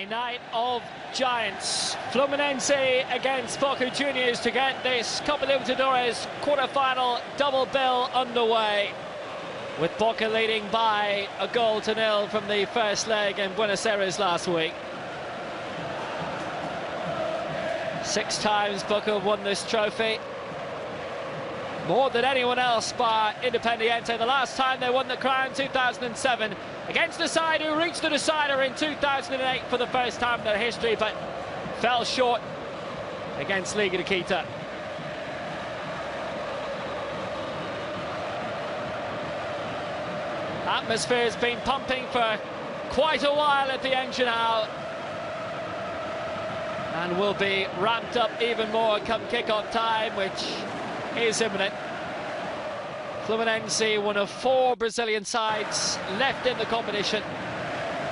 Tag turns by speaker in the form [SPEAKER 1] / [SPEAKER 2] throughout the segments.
[SPEAKER 1] A night of giants. Fluminense against Boca Juniors to get this Copa Libertadores quarter-final double bill underway, with Boca leading by a 1-0 from the first leg in Buenos Aires last week. 6 times Boca won this trophy, more than anyone else bar Independiente. The last time they won the crown, 2007, against the side who reached the decider in 2008 for the first time in their history, but fell short against Liga de Quito. Atmosphere's been pumping for quite a while at the Engenhão, and will be ramped up even more come kick-off time, which is imminent. Fluminense, one of 4 Brazilian sides left in the competition.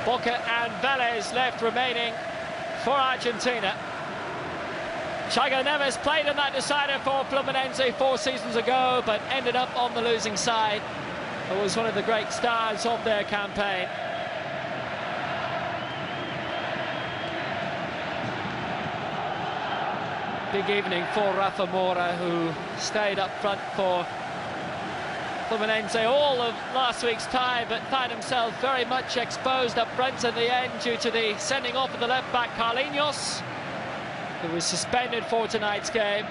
[SPEAKER 1] Boca and Vélez left remaining for Argentina. Thiago Neves played in that decider for Fluminense 4 seasons ago, but ended up on the losing side. It was one of the great stars of their campaign. Big evening for Rafa Moura, who stayed up front for Fluminense all of last week's tie, but found himself very much exposed up front in the end due to the sending off of the left-back Carlinhos, who was suspended for tonight's game.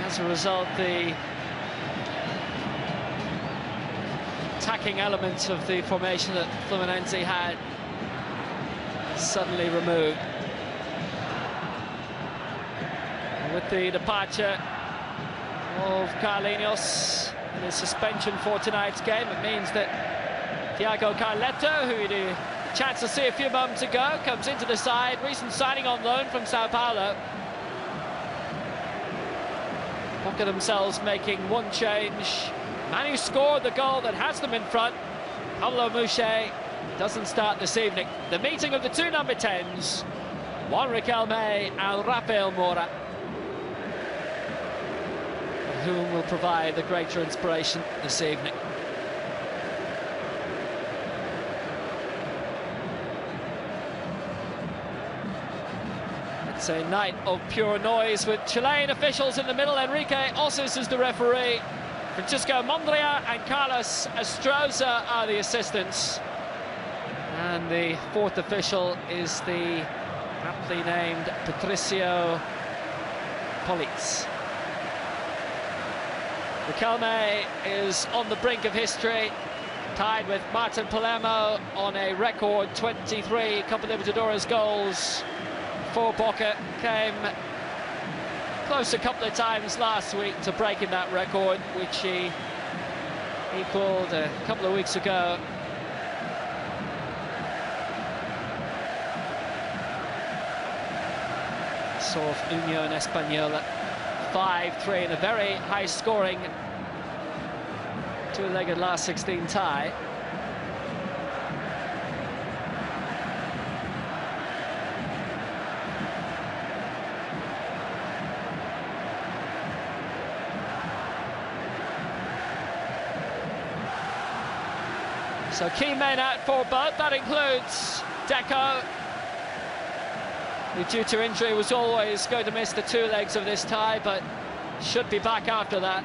[SPEAKER 1] As a result, the attacking elements of the formation that Fluminense had suddenly removed. With the departure of Carlinhos and his suspension for tonight's game, it means that Thiago Carleto, who we had a chance to see a few moments ago, comes into the side. Recent signing on loan from Sao Paulo. Boca themselves making one change. Man who scored the goal that has them in front, Pablo Mouche, doesn't start this evening. The meeting of the 2 number 10s, Juan Riquelme and Rafael Moura, whom will provide the greater inspiration this evening. It's a night of pure noise with Chilean officials in the middle. Enrique Ossis is the referee. Francisco Mondria and Carlos Astroza are the assistants. And the 4th official is the aptly named Patricio Poliz. Riquelme is on the brink of history, tied with Martin Palermo on a record 23 Copa Libertadores goals for Boca. Came close a couple of times last week to breaking that record, which he equalled a couple of weeks ago. Saw Unión Española 5-3 in a very high-scoring 2-legged last 16 tie. So key men out for both. That includes Deco, who due to injury was always going to miss the 2 legs of this tie, but should be back after that.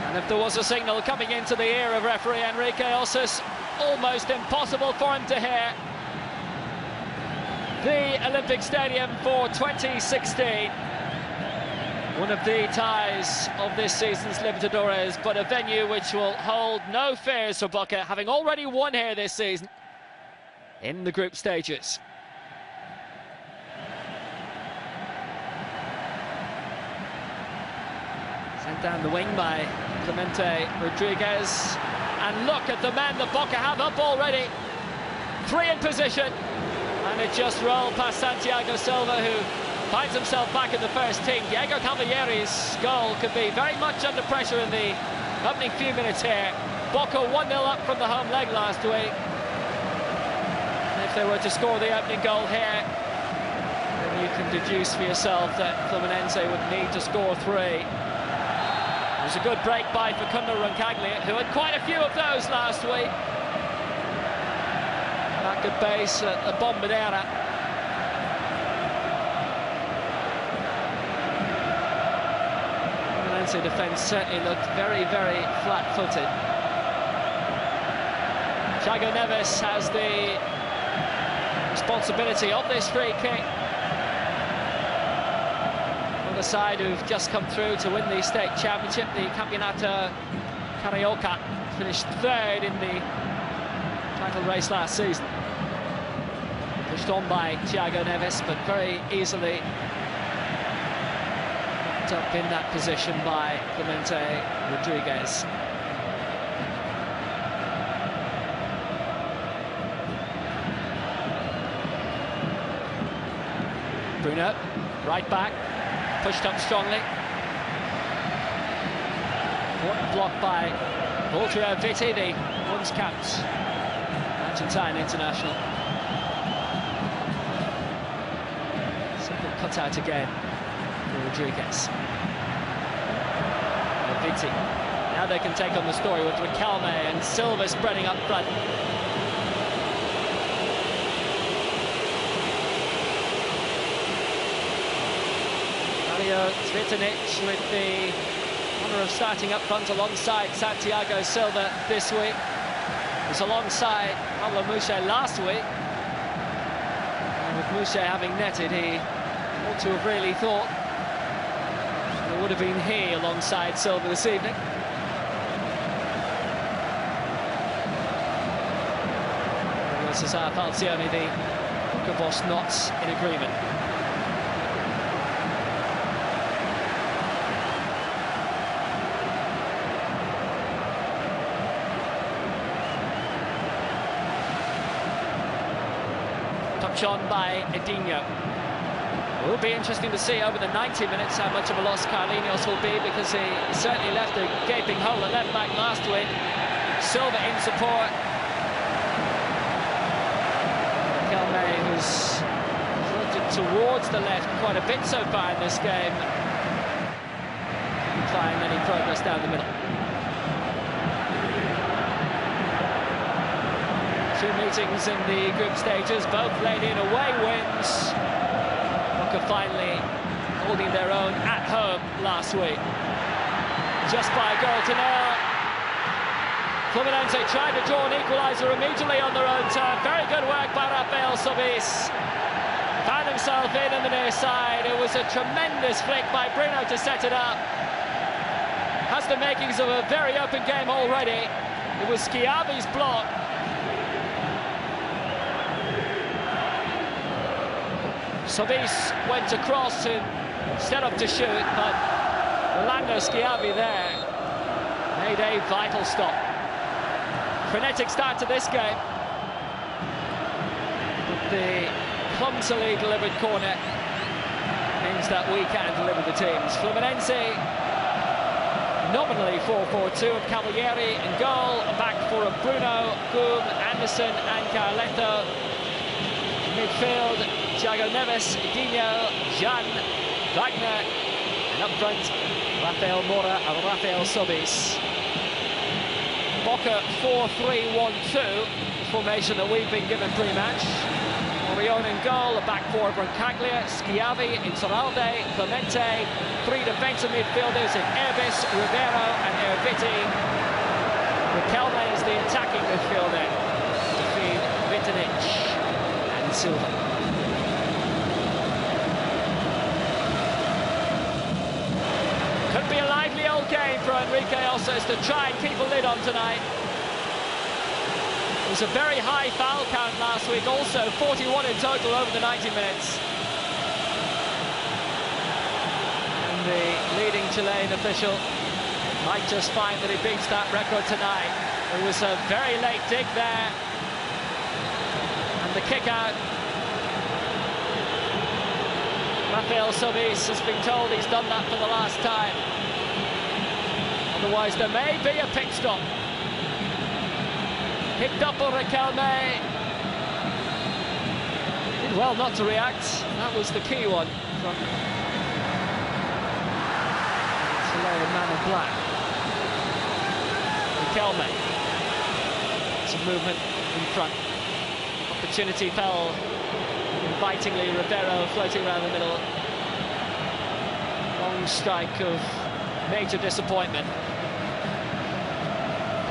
[SPEAKER 1] And if there was a signal coming into the ear of referee Enrique Ossis, almost impossible for him to hear. The Olympic Stadium for 2016. One of the ties of this season's Libertadores, but a venue which will hold no fears for Boca, having already won here this season in the group stages. Sent down the wing by Clemente Rodriguez, and look at the men that Boca have up already. 3 in position, and it just rolled past Santiago Silva, who finds himself back in the first team. Diego Cavalleri's goal could be very much under pressure in the opening few minutes here. Boca 1-0 up from the home leg last week. And if they were to score the opening goal here, then you can deduce for yourself that Fluminense would need to score 3. It was a good break by Facundo Roncaglia, who had quite a few of those last week. Back at base at the Bombonera. Fluminense defence certainly looked very, very flat-footed. Thiago Neves has the responsibility of this free kick. On the side who've just come through to win the state championship, the Campeonato Carioca, finished 3rd in the title race last season. Pushed on by Thiago Neves, but very easily knocked up in that position by Clemente Rodriguez. Bruno, right back, pushed up strongly. Blocked by Walter Vitti, the once-capped Argentine international. Simple cut-out again for Rodriguez. Vitti. Now they can take on the story with Riquelme and Silva spreading up front. Cvitanic with the honour of starting up front alongside Santiago Silva this week. He was alongside Pablo Mouche last week. And with Mouche having netted, he ought to have really thought it would have been he alongside Silva this evening. Cesar Falcioni, the Boca boss, not in agreement. On by Edinho. It will be interesting to see over the 90 minutes how much of a loss Carlinhos will be, because he certainly left a gaping hole at left back last week. Silva in support. Riquelme, who's floated towards the left quite a bit so far in this game, trying any progress down the middle. 2 meetings in the group stages, both laid in away wins. Boca finally holding their own at home last week. Just by a goal to nil. Fluminense tried to draw an equaliser immediately on their own turn. Very good work by Rafael Sobis. Found himself in the near side. It was a tremendous flick by Bruno to set it up. Has the makings of a very open game already. It was Schiavi's block. Sobis went across and set up to shoot, but Rolando Schiavi there made a vital stop. Frenetic start to this game. But the clumsily delivered corner means that we can deliver the teams. Fluminense nominally 4-4-2 of Cavalieri in goal, a back four of Bruno, Goum, Anderson and Carleto. Midfield, Thiago Neves, Edinho, Jan, Wagner, and up front, Rafael Mora and Rafael Sobis. Boca 4-3-1-2, the formation that we've been given pre-match. Orion in goal, a back four of Roncaglia, Schiavi, Insaurralde, Clemente, 3 defensive midfielders in Erbis, Rivero and Erviti. Riquelme is the attacking midfielder to feed Vitanic and Silva. Could be a lively old game for Enrique Osas to try and keep a lid on tonight. It was a very high foul count last week, also 41 in total over the 90 minutes. And the leading Chilean official might just find that he beats that record tonight. It was a very late dig there. And the kick out. Rafael Sobis has been told he's done that for the last time. Otherwise there may be a pit stop. Picked up on Riquelme. Did well not to react. That was the key one from the man in black. Riquelme. Some movement in front. Opportunity fell invitingly. Ribeiro floating around the middle. Long strike of major disappointment.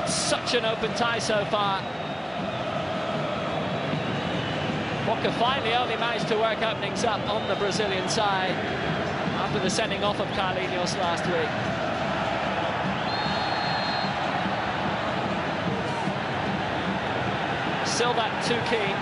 [SPEAKER 1] It's such an open tie so far. Boca finally only managed to work openings up on the Brazilian side after the sending off of Carlinhos last week. Still that too keen.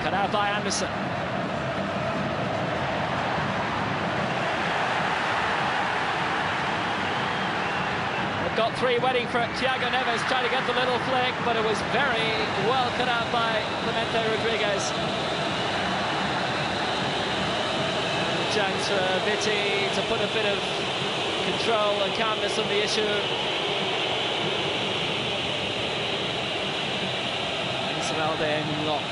[SPEAKER 1] Cut out by Anderson. Got three waiting for Thiago Neves, trying to get the little flick, but it was very well cut out by Clemente Rodriguez. Chance for Vitti to put a bit of control and calmness on the issue. Isabel lock.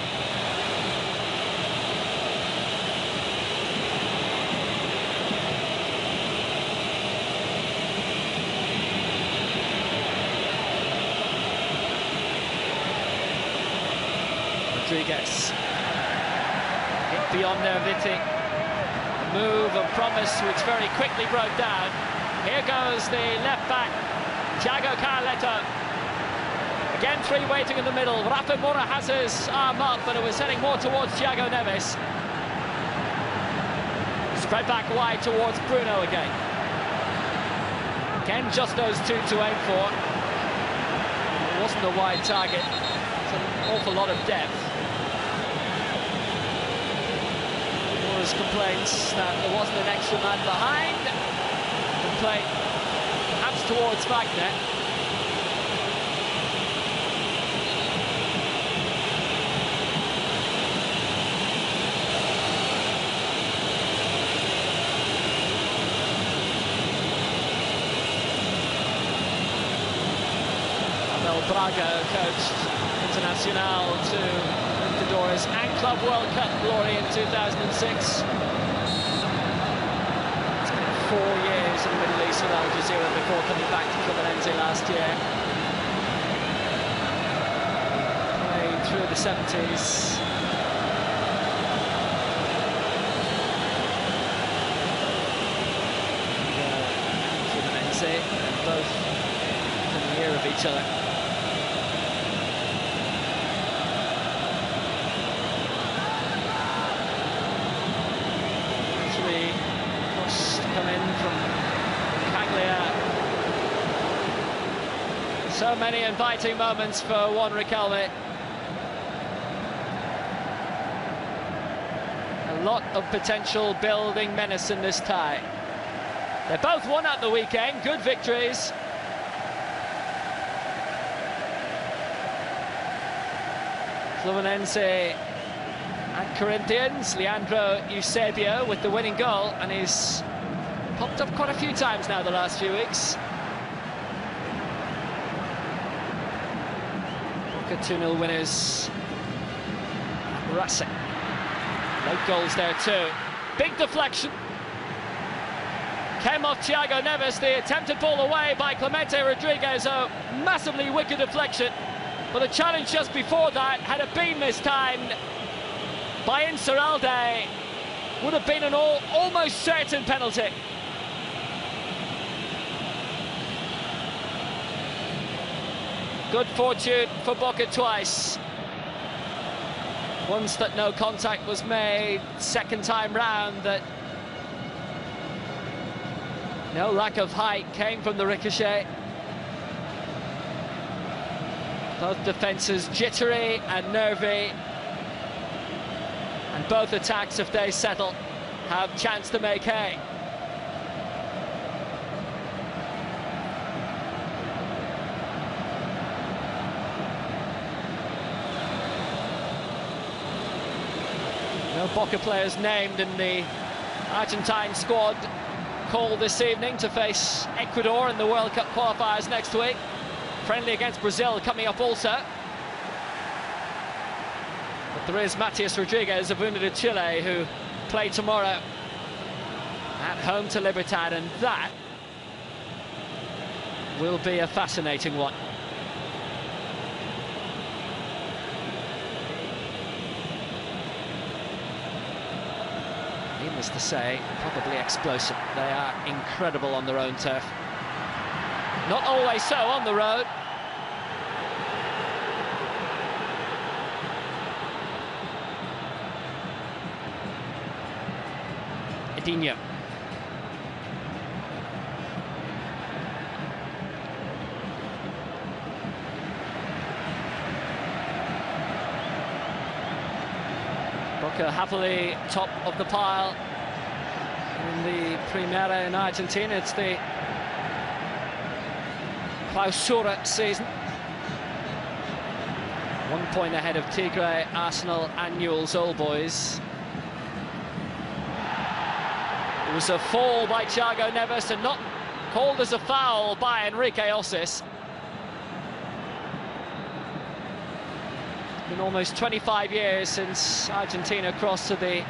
[SPEAKER 1] Rodriguez. Hit beyond Vitti. Move and promise which very quickly broke down. Here goes the left back, Thiago Carleto. Again, three waiting in the middle. Rafa Moura has his arm up, but it was heading more towards Thiago Neves. Spread back wide towards Bruno again. Again, just those two to aim for. It wasn't a wide target. It's an awful lot of depth. Moura's complaints that there wasn't an extra man behind. Complaint perhaps towards Wagner. Braga coached Internacional to Libertadores and Club World Cup glory in 2006. It's been 4 years in the Middle East with Al Jazeera before coming back to Fluminense last year. Played through the 70s. Fluminense, both within a year of each other. Come in from Caglia. So many inviting moments for Juan Riquelme. A lot of potential building menace in this tie. They both won at the weekend, good victories. Fluminense and Corinthians, Leandro Eusebio with the winning goal, and he's popped up quite a few times now the last few weeks. Boca 2-0 winners. Racing. Late goals there too. Big deflection. Came off Thiago Neves, the attempted ball away by Clemente Rodriguez. A massively wicked deflection. But the challenge just before that, had it been mistimed by Insuralde, would have been an almost certain penalty. Good fortune for Boca twice. Once that no contact was made, second time round that no lack of height came from the ricochet. Both defences jittery and nervy, and both attacks, if they settle, have chance to make hay. No Boca players named in the Argentine squad called this evening to face Ecuador in the World Cup qualifiers next week. Friendly against Brazil coming up also. But there is Matias Rodriguez of United de Chile who play tomorrow at home to Libertad, and that will be a fascinating one. Needless to say, probably explosive. They are incredible on their own turf. Not always so on the road. Edinho. Boca happily top of the pile in the Primera in Argentina. It's the Clausura season. 1 point ahead of Tigre, Arsenal and Newell's Old Boys. It was a fall by Thiago Neves and not called as a foul by Enrique Osis. It's been almost 25 years since Argentina crossed to the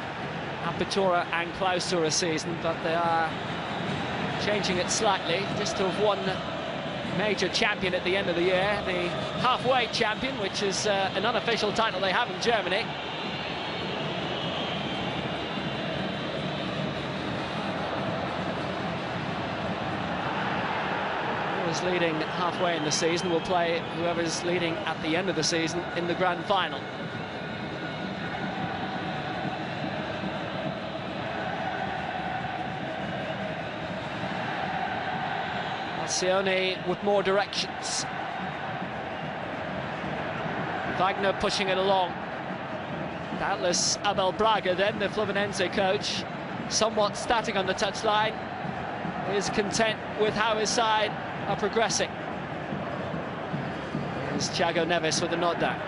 [SPEAKER 1] Apertura and Clausura season, but they are changing it slightly, just to have won major champion at the end of the year, the halfway champion, which is an unofficial title they have in Germany. Whoever's leading halfway in the season will play whoever's leading at the end of the season in the grand final. Alcione with more directions. Wagner pushing it along. Doubtless Abel Braga, then the Fluminense coach, somewhat static on the touchline, is content with how his side are progressing. There's Thiago Neves with a nod down.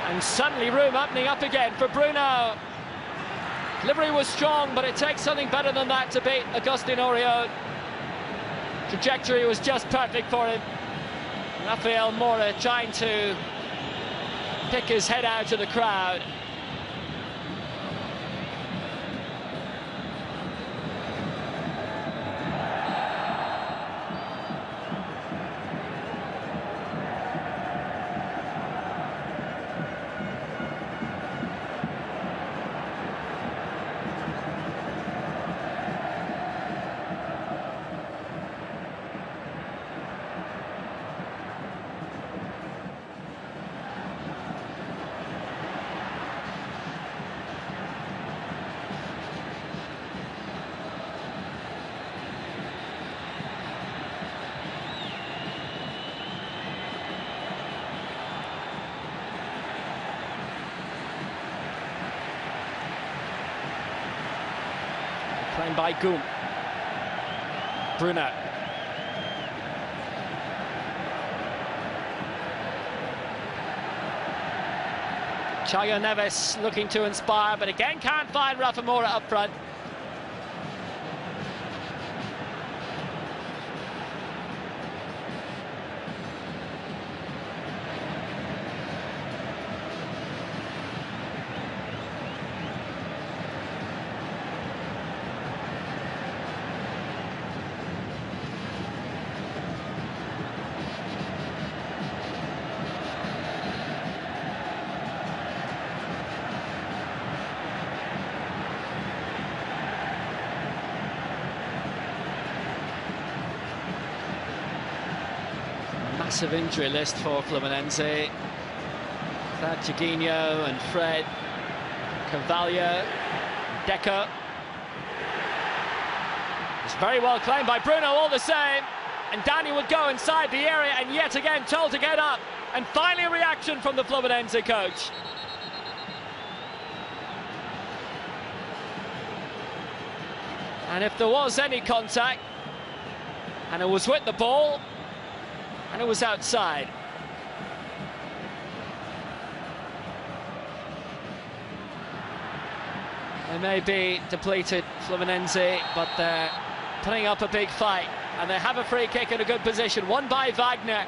[SPEAKER 1] And suddenly room opening up again for Bruno. Delivery was strong, but it takes something better than that to beat Agustin Oriol. Trajectory was just perfect for him. Rafael Mora trying to pick his head out of the crowd. Playing by Goum. Bruno. Thiago Neves looking to inspire, but again can't find Rafa Moura up front. Massive injury list for Fluminense. Jorginho and Fred, Carvalho, Deco. It's very well claimed by Bruno all the same. And Danny would go inside the area and yet again told to get up. And finally a reaction from the Fluminense coach. And if there was any contact, and it was with the ball, and it was outside. They may be depleted, Fluminense, but they're putting up a big fight, and they have a free kick in a good position, won by Wagner.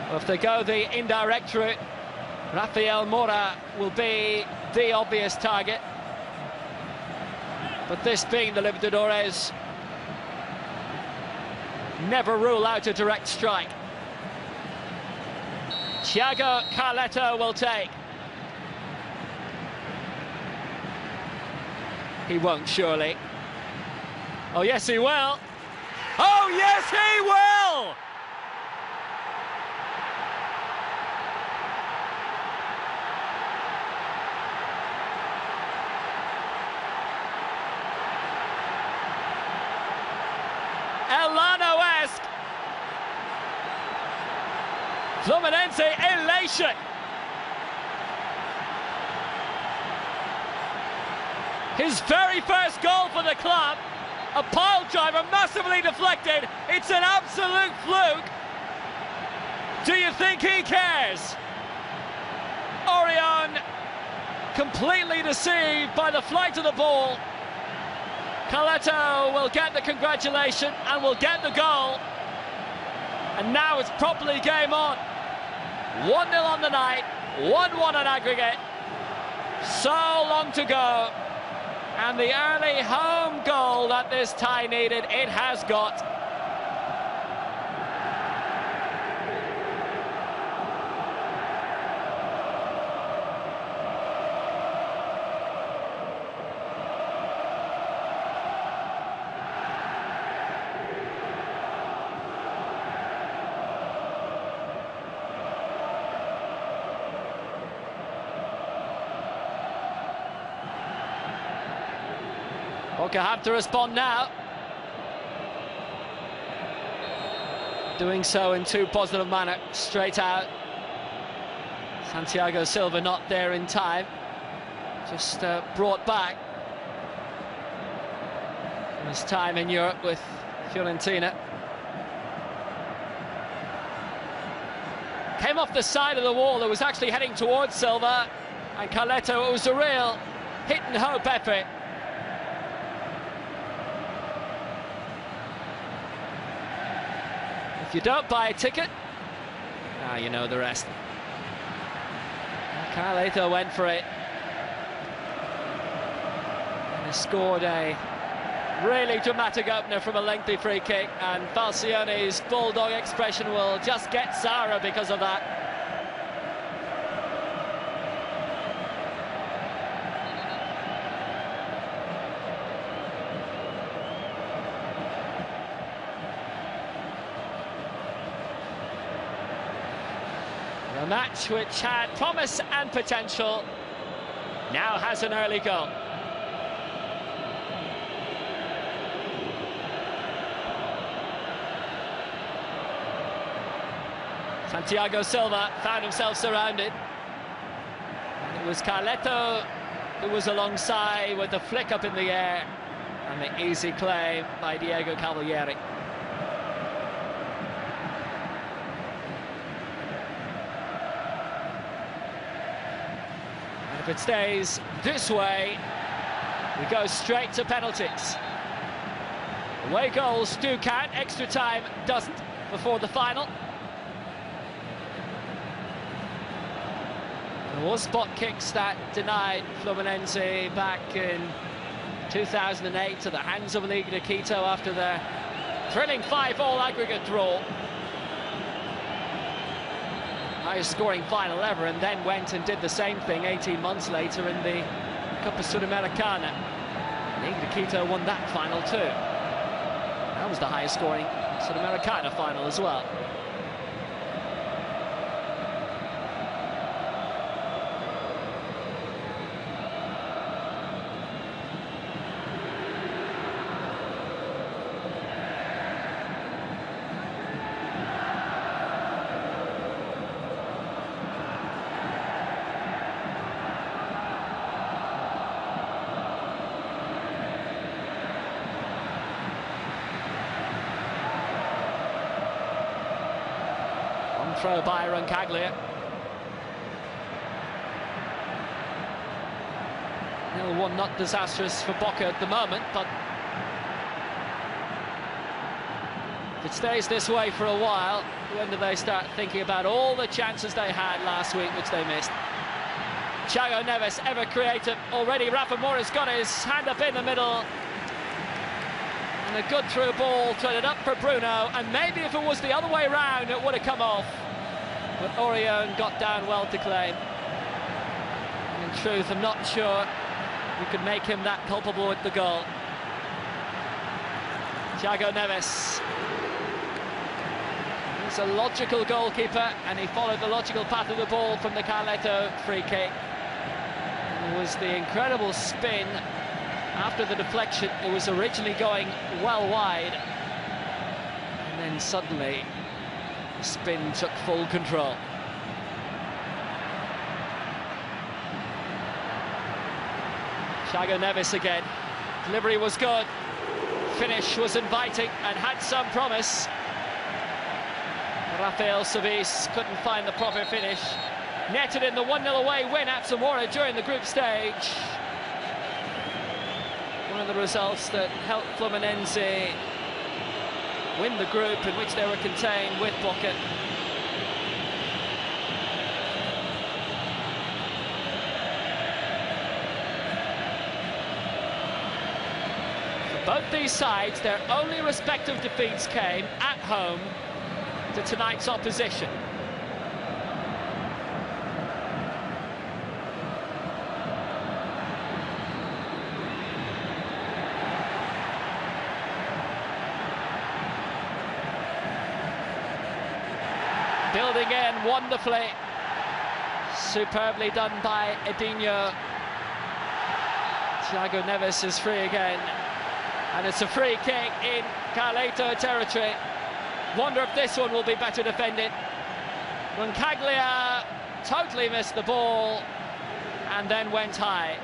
[SPEAKER 1] Well, if they go the indirect route, Rafael Moura will be the obvious target. But this being the Libertadores, never rule out a direct strike. Thiago Carleto will take. He won't, surely. Oh, yes, he will. Oh, yes, he will! Elano-esque. Fluminense elation. His very first goal for the club. A pile driver, massively deflected. It's an absolute fluke. Do you think he cares? Orion completely deceived by the flight of the ball. Carleto will get the congratulation and will get the goal. And now it's properly game on. 1-0 on the night, 1-1 on aggregate. So long to go. And the early home goal that this tie needed, it has got. Boca have to respond now. Doing so in too positive manner, straight out. Santiago Silva not there in time. Just brought back from his time in Europe with Fiorentina. Came off the side of the wall, it was actually heading towards Silva. And Carleto, it was a real hit and hope effort. If you don't buy a ticket, now you know the rest. Carleto went for it. And he scored a really dramatic opener from a lengthy free kick, and Falcione's bulldog expression will just get sour because of that. A match which had promise and potential now has an early goal. Santiago Silva found himself surrounded. And it was Carleto who was alongside with the flick up in the air and the easy claim by Diego Cavalieri. If it stays this way, we go straight to penalties. Away goals do count, extra time doesn't before the final. There was spot kicks that denied Fluminense back in 2008 to the hands of Liga de Quito after their thrilling 5-all aggregate draw. Highest scoring final ever, and then went and did the same thing 18 months later in the Copa Sudamericana. Liga de Quito won that final too. That was the highest scoring Sudamericana final as well. throw by Roncaglia. 0-1, not disastrous for Boca at the moment, but if it stays this way for a while, when do they start thinking about all the chances they had last week, which they missed? Thiago Neves, ever creative. Already Rafa Moura's got his hand up in the middle. And a good through ball, turn it up for Bruno, and maybe if it was the other way round, it would have come off. But Orion got down well to claim. In truth, I'm not sure we could make him that culpable with the goal. Thiago Neves. He's a logical goalkeeper, and he followed the logical path of the ball from the Carleto free kick. It was the incredible spin after the deflection. It was originally going well wide, and then suddenly the spin took full control. Thiago Neves again. Delivery was good, finish was inviting and had some promise. Rafael Servis couldn't find the proper finish. Netted in the 1-0 away win at Zamora during the group stage. One of the results that helped Fluminense win the group in which they were contained with Boca. For both these sides, their only respective defeats came at home to tonight's opposition. Building in wonderfully, superbly done by Edinho. Thiago Neves is free again, and it's a free kick in Carleto territory. Wonder if this one will be better defended. Roncaglia totally missed the ball and then went high.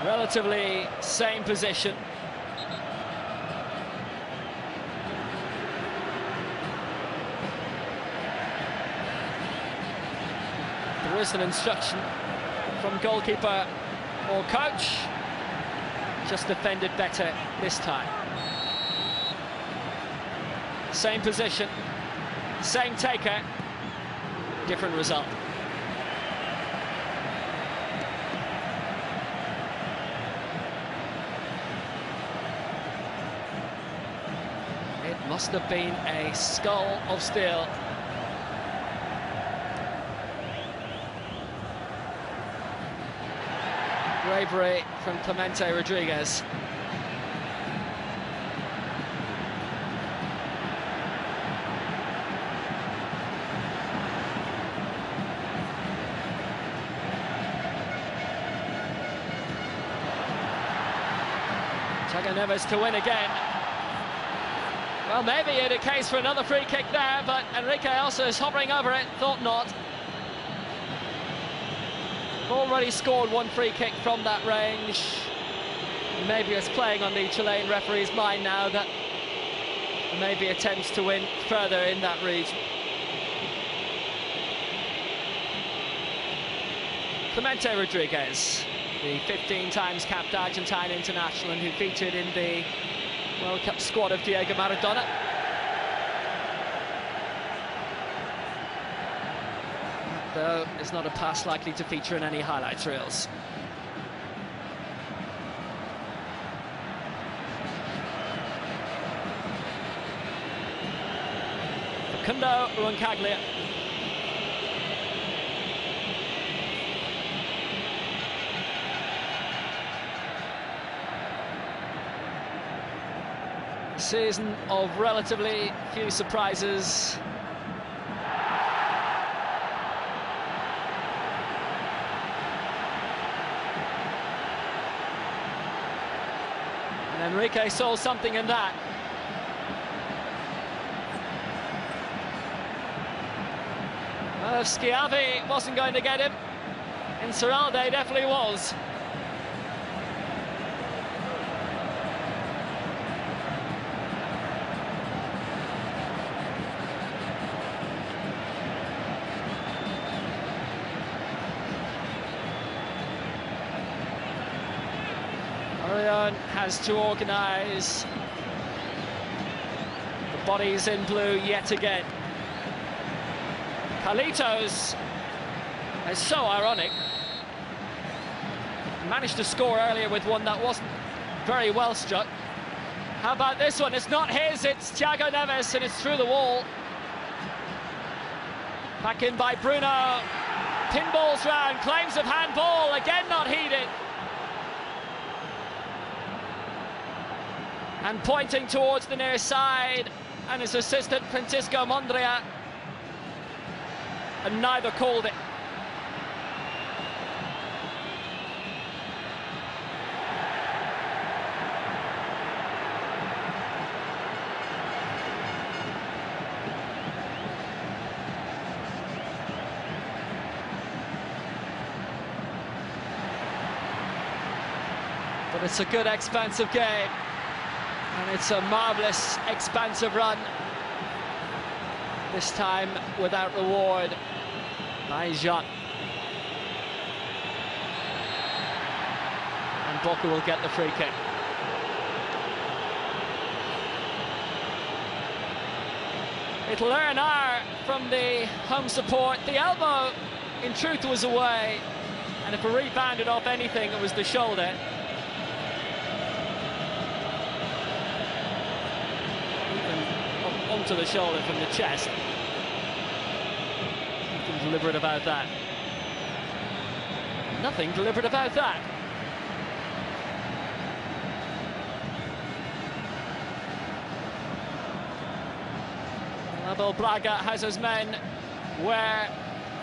[SPEAKER 1] Relatively same position. There is an instruction from goalkeeper or coach. Just defended better this time. Same position, same taker, different result. Must have been a skull of steel. Bravery from Clemente Rodriguez. Thiago Neves to win again. Well, maybe he had a case for another free kick there, but Enrique Elsa is hovering over it, thought not. Already scored one free kick from that range. Maybe it's playing on the Chilean referee's mind now that maybe attempts to win further in that region. Clemente Rodriguez, the 15 times capped Argentine international and who featured in the World Cup squad of Diego Maradona. Though it's not a pass likely to feature in any highlights reels. Facundo Roncaglia. Season of relatively few surprises. Enrique saw something in that. Well, if Schiavi wasn't going to get him, Insaurralde definitely was. Orion has to organise the bodies in blue yet again. Carlitos is so ironic. Managed to score earlier with one that wasn't very well struck. How about this one? It's not his, it's Thiago Neves, and it's through the wall. Back in by Bruno. Pinballs round, claims of handball, again not heeded. And pointing towards the near side, and his assistant Francisco Mondria, and neither called it. But it's a good expansive game. And it's a marvellous, expansive run. This time without reward by Jean. And Boca will get the free kick. It'll earn R from the home support. The elbow, in truth, was away. And if it rebounded off anything, it was the shoulder. Onto the shoulder from the chest. Nothing deliberate about that. Nothing deliberate about that. Abel Braga has his men where,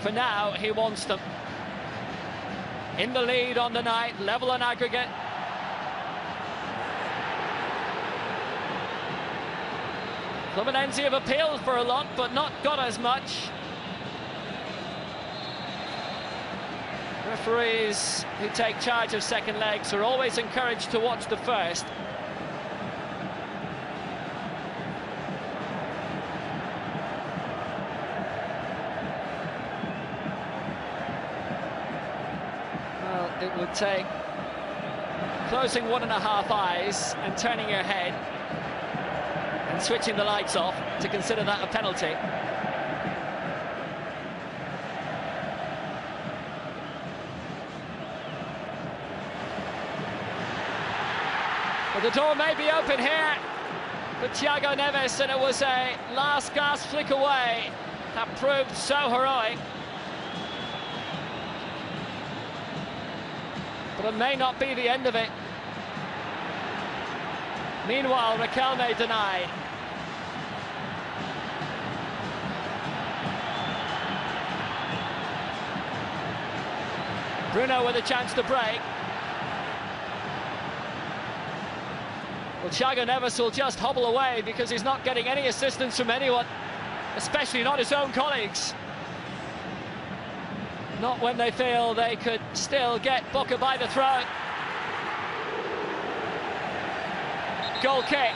[SPEAKER 1] for now, he wants them. In the lead on the night, level on aggregate. Fluminense have appealed for a lot, but not got as much. Referees who take charge of second legs are always encouraged to watch the first. Well, it would take closing 1.5 eyes and turning your head and switching the lights off to consider that a penalty. But the door may be open here for Thiago Neves, and it was a last gasp flick away that proved so heroic. But it may not be the end of it. Meanwhile, Riquelme denied. Bruno with a chance to break. Well, Thiago Neves will just hobble away because he's not getting any assistance from anyone, especially not his own colleagues. Not when they feel they could still get Boca by the throat. Goal kick.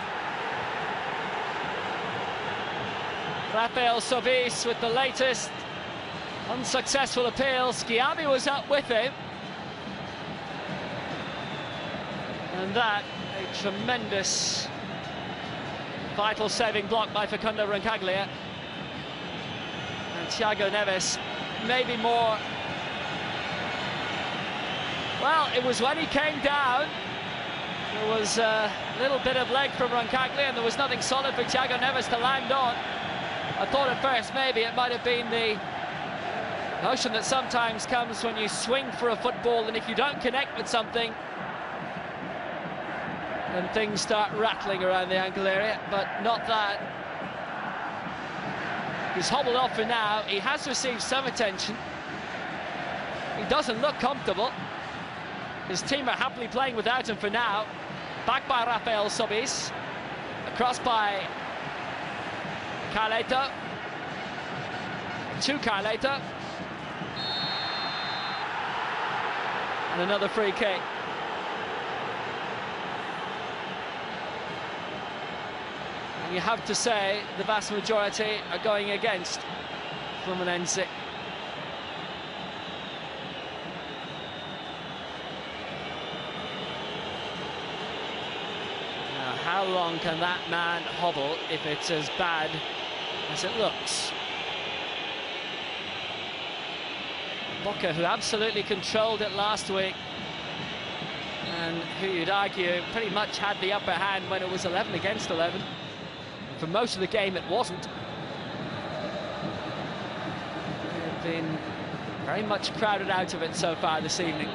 [SPEAKER 1] Rafael Sovis with the latest unsuccessful appeal. Schiavi was up with him. And that, a tremendous vital saving block by Facundo Roncaglia. And Thiago Neves, maybe more. Well, it was when he came down. There was a little bit of leg from Roncaglia, and there was nothing solid for Thiago Neves to land on. I thought at first maybe it might have been the notion that sometimes comes when you swing for a football, and if you don't connect with something, then things start rattling around the ankle area, but not that. He's hobbled off for now. He has received some attention. He doesn't look comfortable. His team are happily playing without him for now. Back by Rafael Sobis. Across by Carleto. To Carleto. And another free kick. And you have to say the vast majority are going against Fluminense. Now, how long can that man hobble if it's as bad as it looks? Boca, who absolutely controlled it last week, and who you'd argue pretty much had the upper hand when it was 11 against 11. For most of the game, it wasn't. They've been very much crowded out of it so far this evening.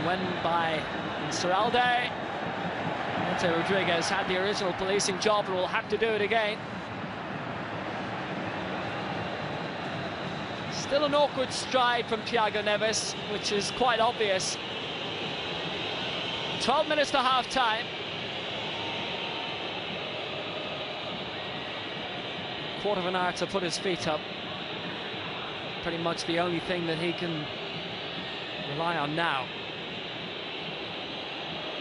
[SPEAKER 1] Win by Insuralde. Ante Rodriguez had the original policing job and will have to do it again. Still an awkward stride from Thiago Neves, which is quite obvious. 12 minutes to half-time. Quarter of an hour to put his feet up. Pretty much the only thing that he can rely on now.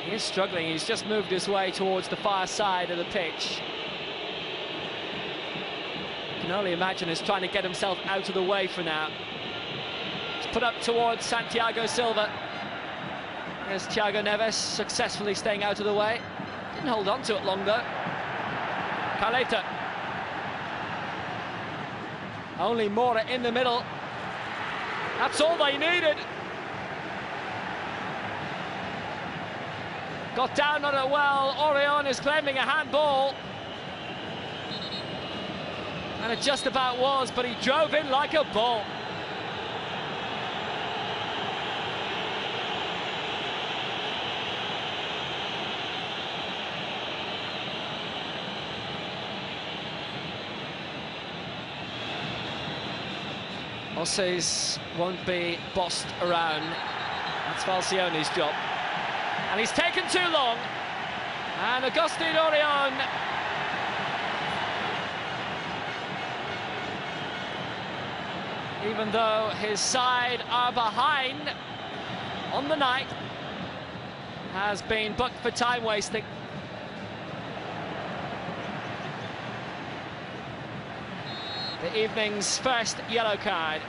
[SPEAKER 1] He is struggling. He's just moved his way towards the far side of the pitch. You can only imagine he's trying to get himself out of the way for now. It's put up towards Santiago Silva. There's Thiago Neves successfully staying out of the way. Didn't hold on to it long though. Carleto. Only Mora in the middle. That's all they needed. Got down on it well. Orion is claiming a handball. And it just about was, but he drove in like a ball. Osse's won't be bossed around. That's Falcione's job. And he's taken too long. And Agustin Orion even though his side are behind on the night, has been booked for time wasting. The evening's first yellow card.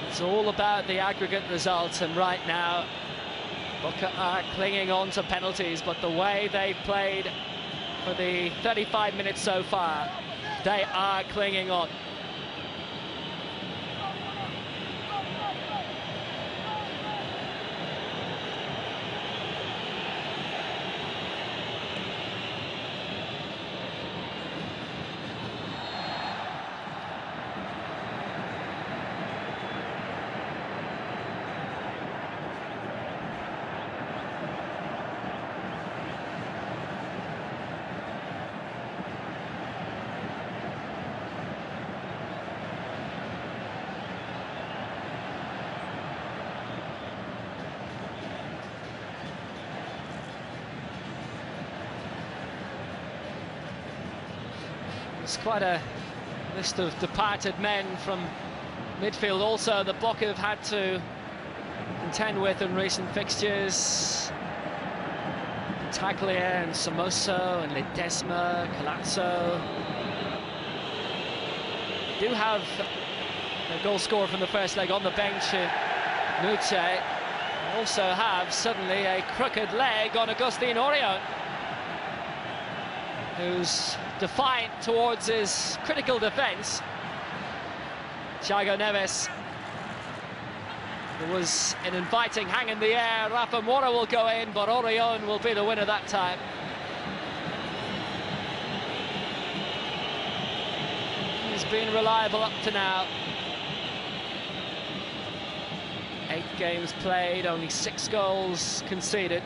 [SPEAKER 1] It's all about the aggregate result, and right now Boca are clinging on to penalties, but the way they've played for the 35 minutes so far, they are clinging on. It's quite a list of departed men from midfield also that Boca have had to contend with in recent fixtures. Taglia and Somoso and Ledesma, Colazzo. Do have a goal scorer from the first leg on the bench in Nuche. Also have suddenly a crooked leg on Agustin Orion. who's defiant towards his critical defence. Thiago Neves. There was an inviting hang in the air. Rafa Moura will go in, but Orion will be the winner that time. He's been reliable up to now. 8 games played, only 6 goals conceded.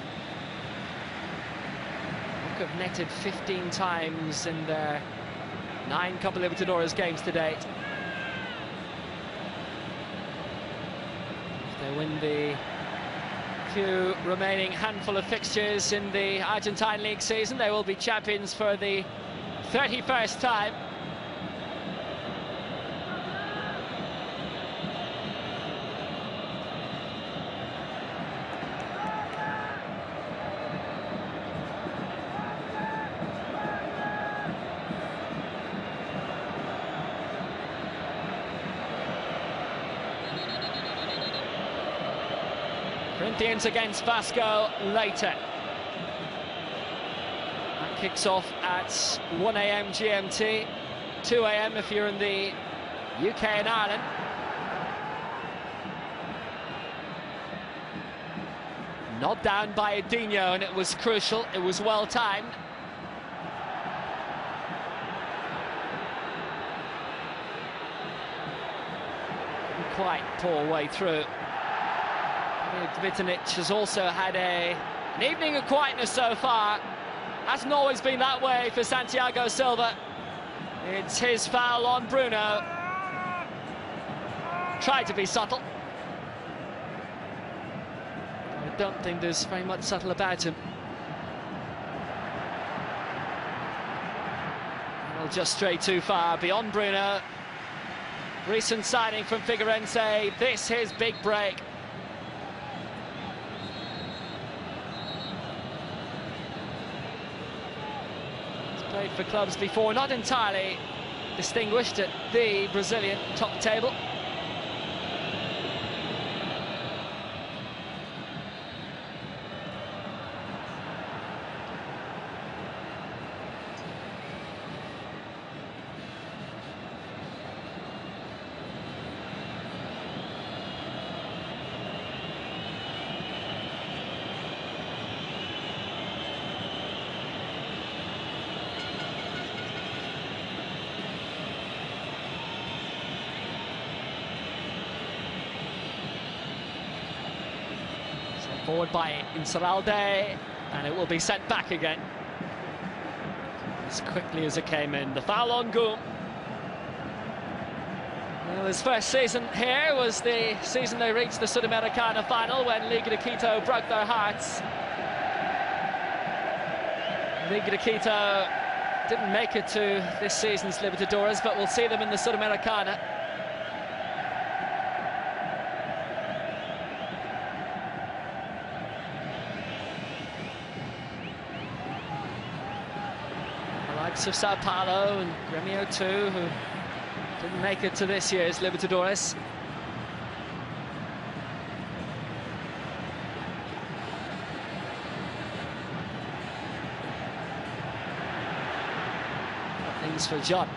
[SPEAKER 1] Boca have netted 15 times in their 9 Copa Libertadores games to date. If they win the few remaining handful of fixtures in the Argentine League season, they will be champions for the 31st time. Corinthians against Vasco later. That kicks off at 1 AM GMT, 2 AM if you're in the UK and Ireland. Not down by Edinho, and it was crucial, it was well timed. Quite poor way through. Vitanic has also had an evening of quietness so far. Hasn't always been that way for Santiago Silva. It's his foul on Bruno. Tried to be subtle. I don't think there's very much subtle about him. Well, just straight too far beyond Bruno. Recent signing from Figueirense. This his big break. Played for clubs before, not entirely distinguished at the Brazilian top table. Forward by Insalalde, and it will be sent back again as quickly as it came in. The foul on Goum. Well, his first season here was the season they reached the Sudamericana final when Liga de Quito broke their hearts. Liga de Quito didn't make it to this season's Libertadores, but we'll see them in the Sudamericana. Of Sao Paulo and Grêmio too, who didn't make it to this year's Libertadores. Things for John.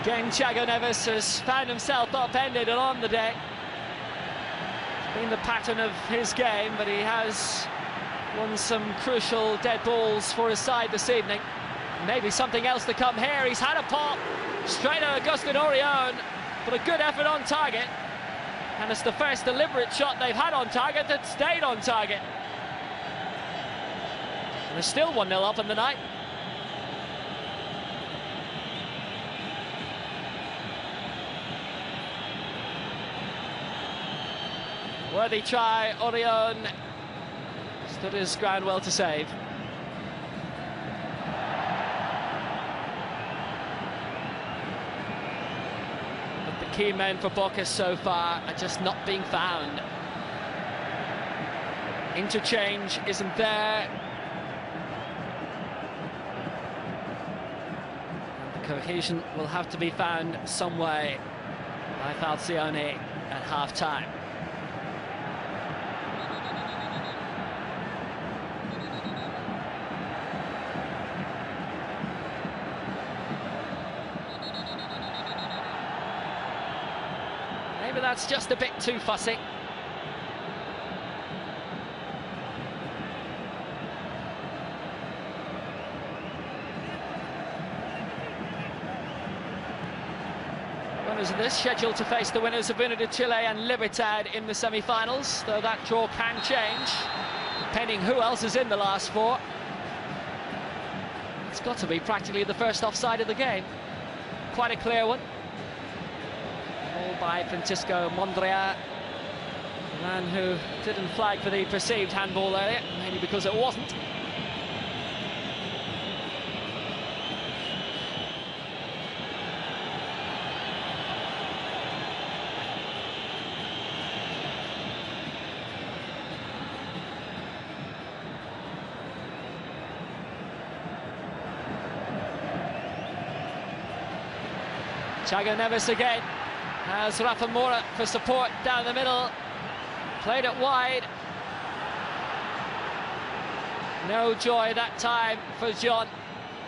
[SPEAKER 1] Again, Thiago Neves has found himself upended and on the deck. It's been the pattern of his game, but he has won some crucial dead balls for his side this evening. Maybe something else to come here. He's had a pop straight at Agustin Orion, but a good effort on target. And it's the first deliberate shot they've had on target that stayed on target. And they're still 1-0 up in the night. Worthy try, Orion. Stood his ground well to save. But the key men for Boca so far are just not being found. Interchange isn't there. And the cohesion will have to be found some way by Falcione at half-time. that's just a bit too fussy. Winners of this scheduled to face the winners of United Chile and Libertad in the semi-finals, though that draw can change depending who else is in the last four. It's got to be practically the first offside of the game. Quite a clear one. Ball by Francisco Mondria, the man who didn't flag for the perceived handball earlier, mainly because it wasn't. Thiago Neves again has Rafa Moura for support down the middle. Played it wide. No joy that time for John.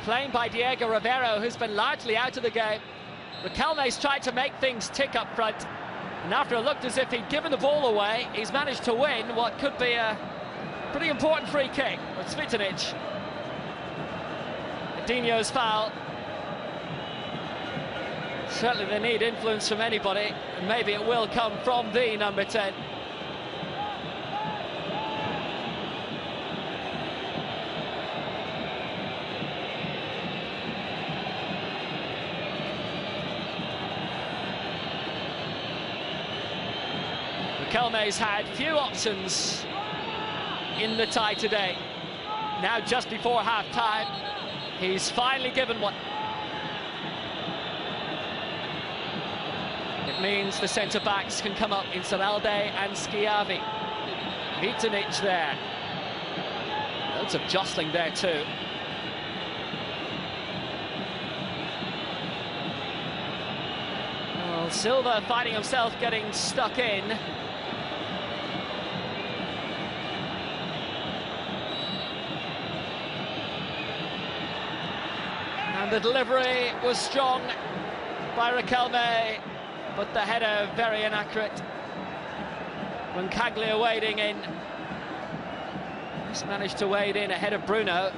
[SPEAKER 1] Playing by Diego Rivero, who's been largely out of the game. Riquelme's tried to make things tick up front, and after it looked as if he'd given the ball away, he's managed to win what could be a pretty important free kick with Svitanic. Edinho's foul. Certainly they need influence from anybody, and maybe it will come from the number 10. Riquelme's had few options in the tie today. Now just before half-time, he's finally given one. It means the centre-backs can come up in Seralde and Schiavi. Svitanic there. Loads of jostling there too. Well, Silva finding himself getting stuck in. And the delivery was strong by Riquelme, but the header very inaccurate. When Caglia wading in, just managed to wade in ahead of Bruno.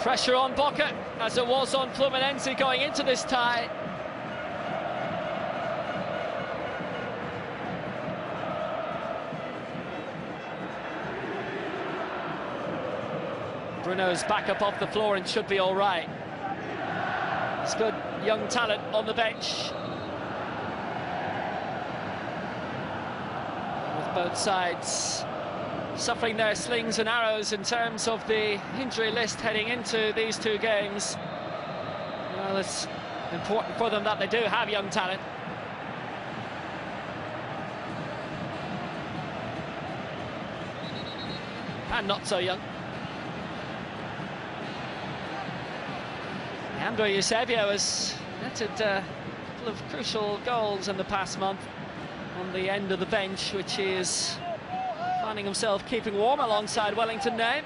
[SPEAKER 1] Pressure on Boca, as it was on Fluminense going into this tie. Bruno's back up off the floor and should be all right. It's good young talent on the bench. With both sides suffering their slings and arrows in terms of the injury list heading into these two games. Well, it's important for them that they do have young talent. And not so young. Leandro Eusebio has netted a couple of crucial goals in the past month on the end of the bench, which he is finding himself keeping warm alongside Wellington now.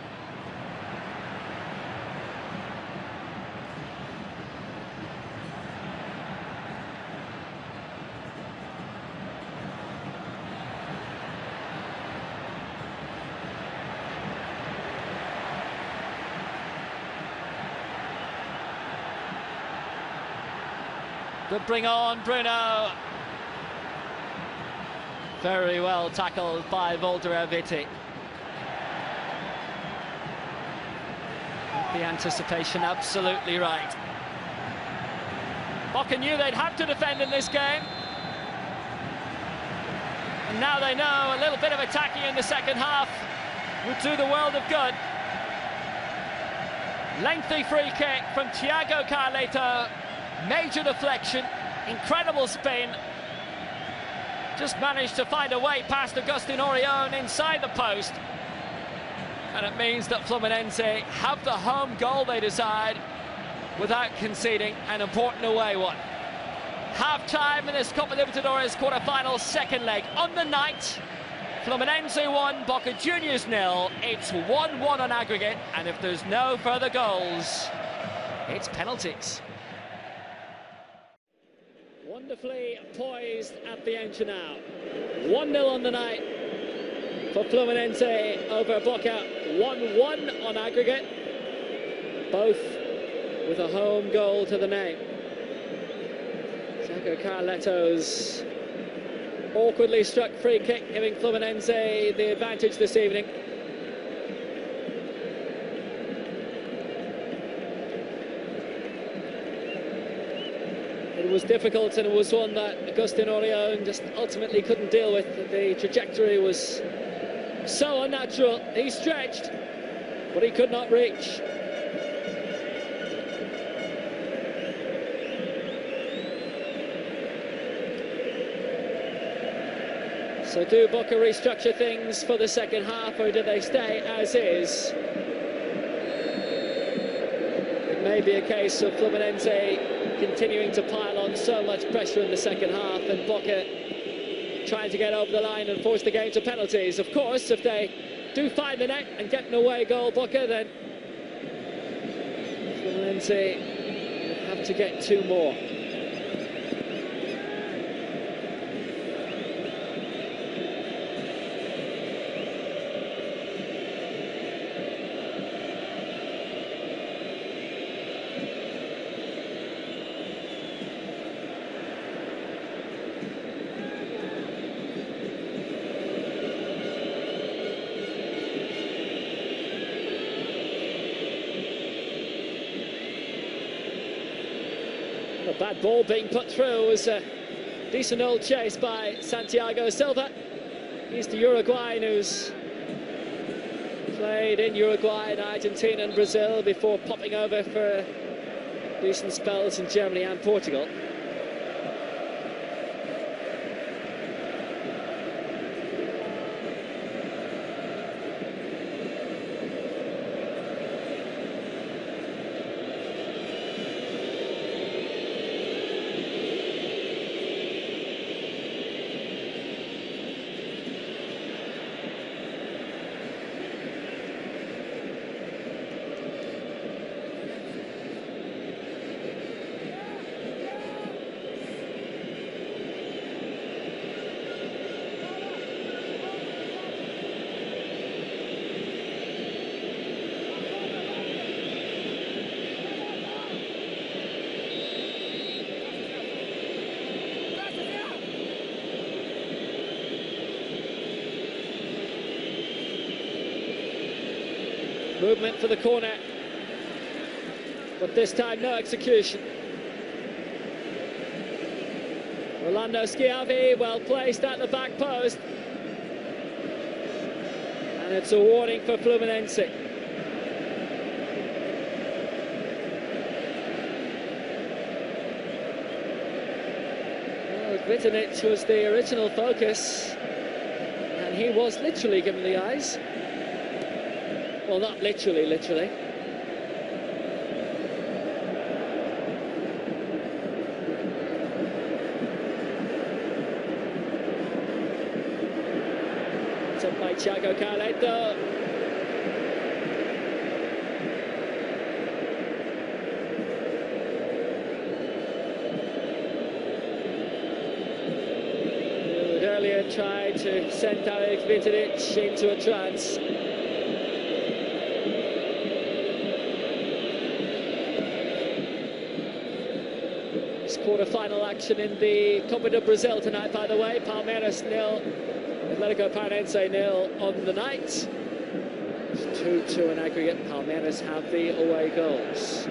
[SPEAKER 1] Good bring on, Bruno. Very well tackled by Volderaviti. The anticipation absolutely right. Boca knew they'd have to defend in this game. And now they know a little bit of attacking in the second half would do the world of good. Lengthy free kick from Thiago Carleto. Major deflection, incredible spin. Just managed to find a way past Agustin Orion inside the post. And it means that Fluminense have the home goal they desired without conceding an important away one. Half-time in this Copa Libertadores quarter-final second leg on the night Fluminense 1, Boca Juniors 0. It's 1-1 on aggregate, and if there's no further goals, it's penalties. Wonderfully poised at the end now. 1-0 on the night for Fluminense over Boca. 1-1 on aggregate, both with a home goal to the name. Thiago Carleto's awkwardly struck free kick, giving Fluminense the advantage this evening. It was difficult, and it was one that Agustin Orion just ultimately couldn't deal with. The trajectory was so unnatural. He stretched, but he could not reach. So do Boca restructure things for the second half, or do they stay as is? It may be a case of Fluminense continuing to pile on so much pressure in the second half, and Boca trying to get over the line and force the game to penalties. Of course, if they do find the net and get an away goal, Boca, then Fluminense will have to get 2 more. A bad ball being put through. Was a decent old chase by Santiago Silva. He's the Uruguayan who's played in Uruguay and Argentina and Brazil before popping over for decent spells in Germany and Portugal. Movement for the corner, but this time no execution. Rolando Schiavi, well placed at the back post, and it's a warning for Fluminense. Well, Vitinic was the original focus, and he was literally given the eyes. Well, not literally. It's up by Thiago Carleto. Who had earlier tried to send Alex Vitinic into a trance. Quarter-final action in the Copa do Brazil tonight, by the way. Palmeiras 0, Atlético Paranaense 0 on the night. It's 2-2 in aggregate. Palmeiras have the away goals.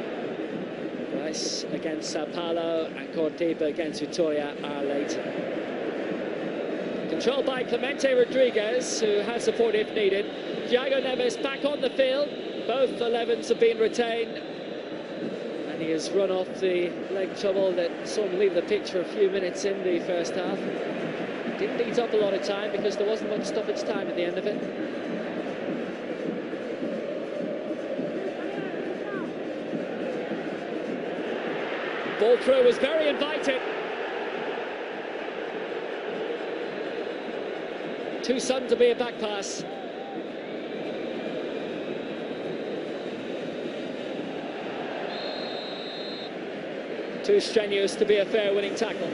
[SPEAKER 1] Rice against Sao Paulo and Cortiba against Vitória are later. Controlled by Clemente Rodriguez, who has support if needed. Thiago Neves back on the field. Both 11s have been retained. And he has run off the leg trouble that saw him leave the pitch for a few minutes in the first half. Didn't eat up a lot of time because there wasn't much stoppage time at the end of it. Ball through was very inviting. Too sudden to be a back pass. Too strenuous to be a fair winning tackle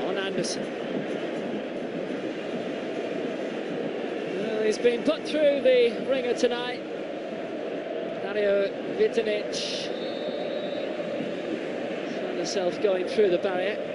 [SPEAKER 1] on Anderson. Well, he's been put through the ringer tonight. Dario Vitanic found himself going through the barrier.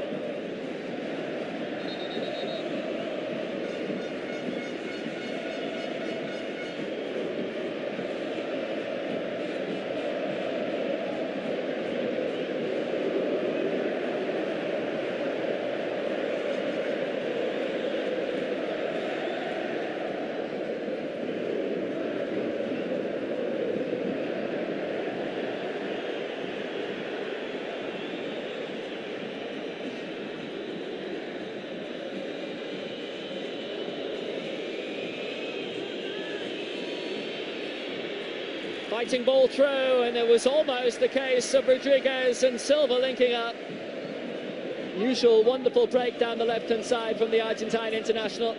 [SPEAKER 1] Fighting ball through, and it was almost the case of Rodriguez and Silva linking up. Usual wonderful break down the left-hand side from the Argentine international.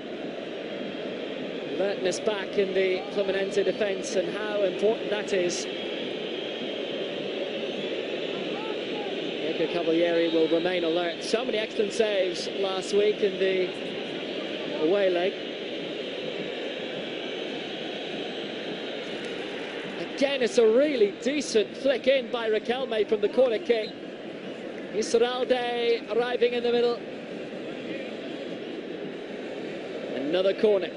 [SPEAKER 1] Alertness back in the Fluminense defence, and how important that is. Diego Cavalieri will remain alert. So many excellent saves last week in the away leg. Again, it's a really decent flick in by Riquelme from the corner kick. Iturralde arriving in the middle. Another corner.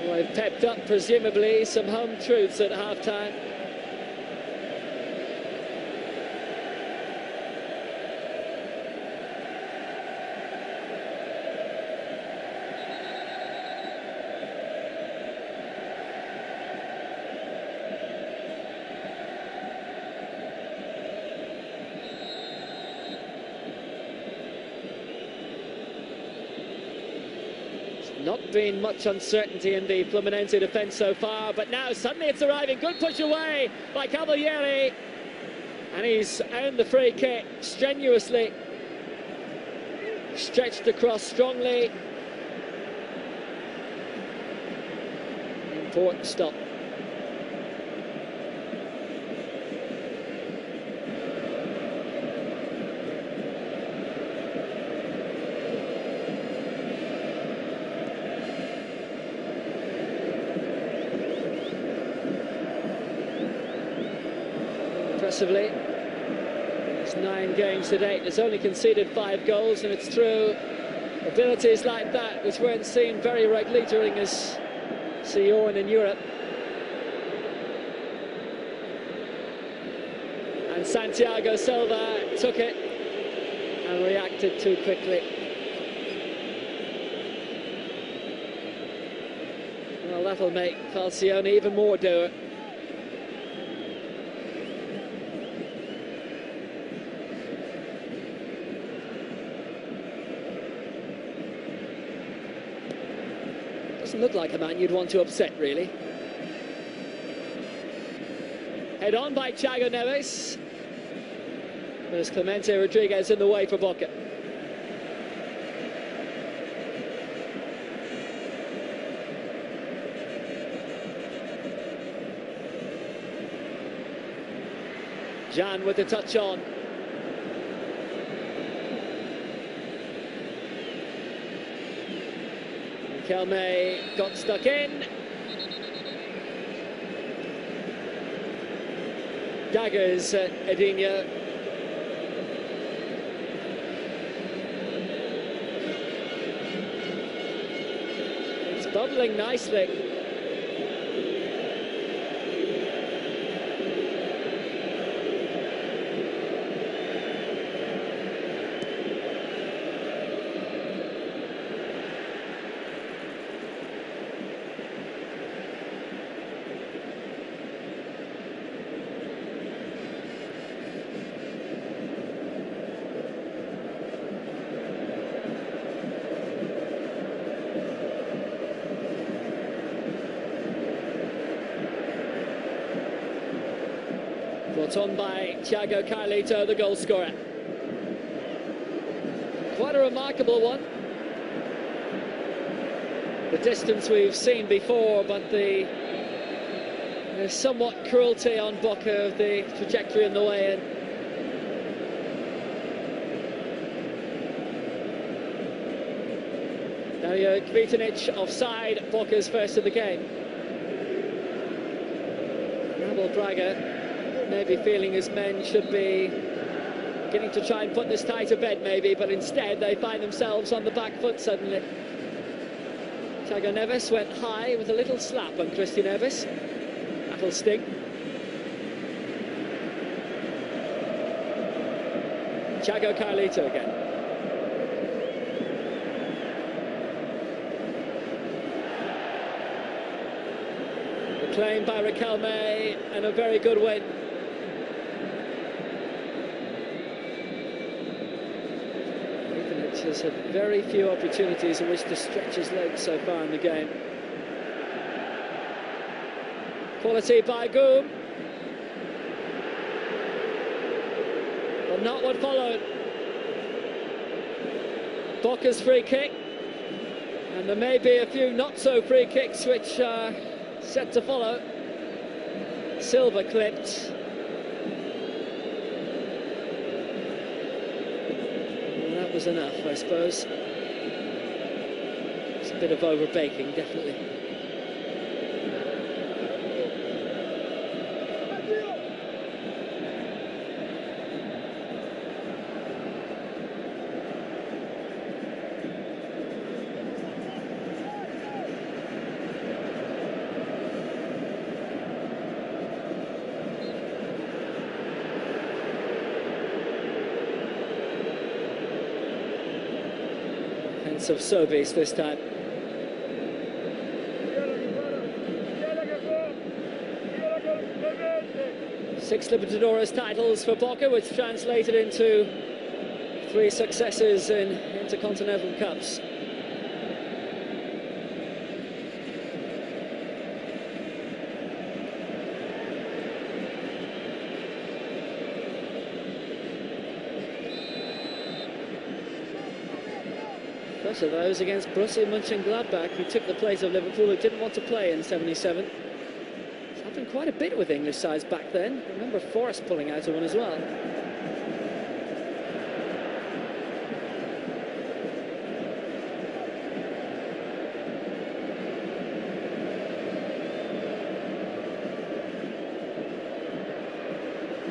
[SPEAKER 1] Well, they've pepped up, presumably, some home truths at half-time. Not been much uncertainty in the Fluminense defence so far, but now suddenly it's arriving. Good push away by Cavalieri, and he's earned the free kick strenuously. Stretched across strongly. Important stop. Impressively, it's 9 games to date, has only conceded 5 goals, and it's through abilities like that which weren't seen very regularly during his sojourn in Europe. And Santiago Silva took it and reacted too quickly. Well, that'll make Falcione even more dour. Doesn't look like a man you'd want to upset, really. Head on by Thiago Neves. There's Clemente Rodriguez in the way for Boca. Jan with the touch on. Riquelme got stuck in. Daggers at Edinho. It's bubbling nicely. Brought on by Thiago Carlito, the goal scorer. Quite a remarkable one. The distance we've seen before, but the somewhat cruelty on Boca of the trajectory and the way in. Dario Kvitanic offside, Boca's first of the game. Abel Braga maybe feeling his men should be beginning to try and put this tie to bed maybe, but instead they find themselves on the back foot suddenly. Thiago Neves went high with a little slap on Christian Neves. That'll sting. Thiago Carlito again. Claimed by Riquelme, and a very good win. Kvitanic has had very few opportunities in which to stretch his legs so far in the game. Quality by Goom, but not what followed. Boca's free kick, and there may be a few not so free kicks which are set to follow. Silva clipped. Well, that was enough, I suppose. It's a bit of over-baking, definitely. Of Sobis this time. 6 Libertadores titles for Boca, which translated into 3 successes in Intercontinental Cups. First of those against Borussia Mönchengladbach, who took the place of Liverpool, who didn't want to play in '77. It's happened quite a bit with English sides back then. I remember Forrest pulling out of one as well.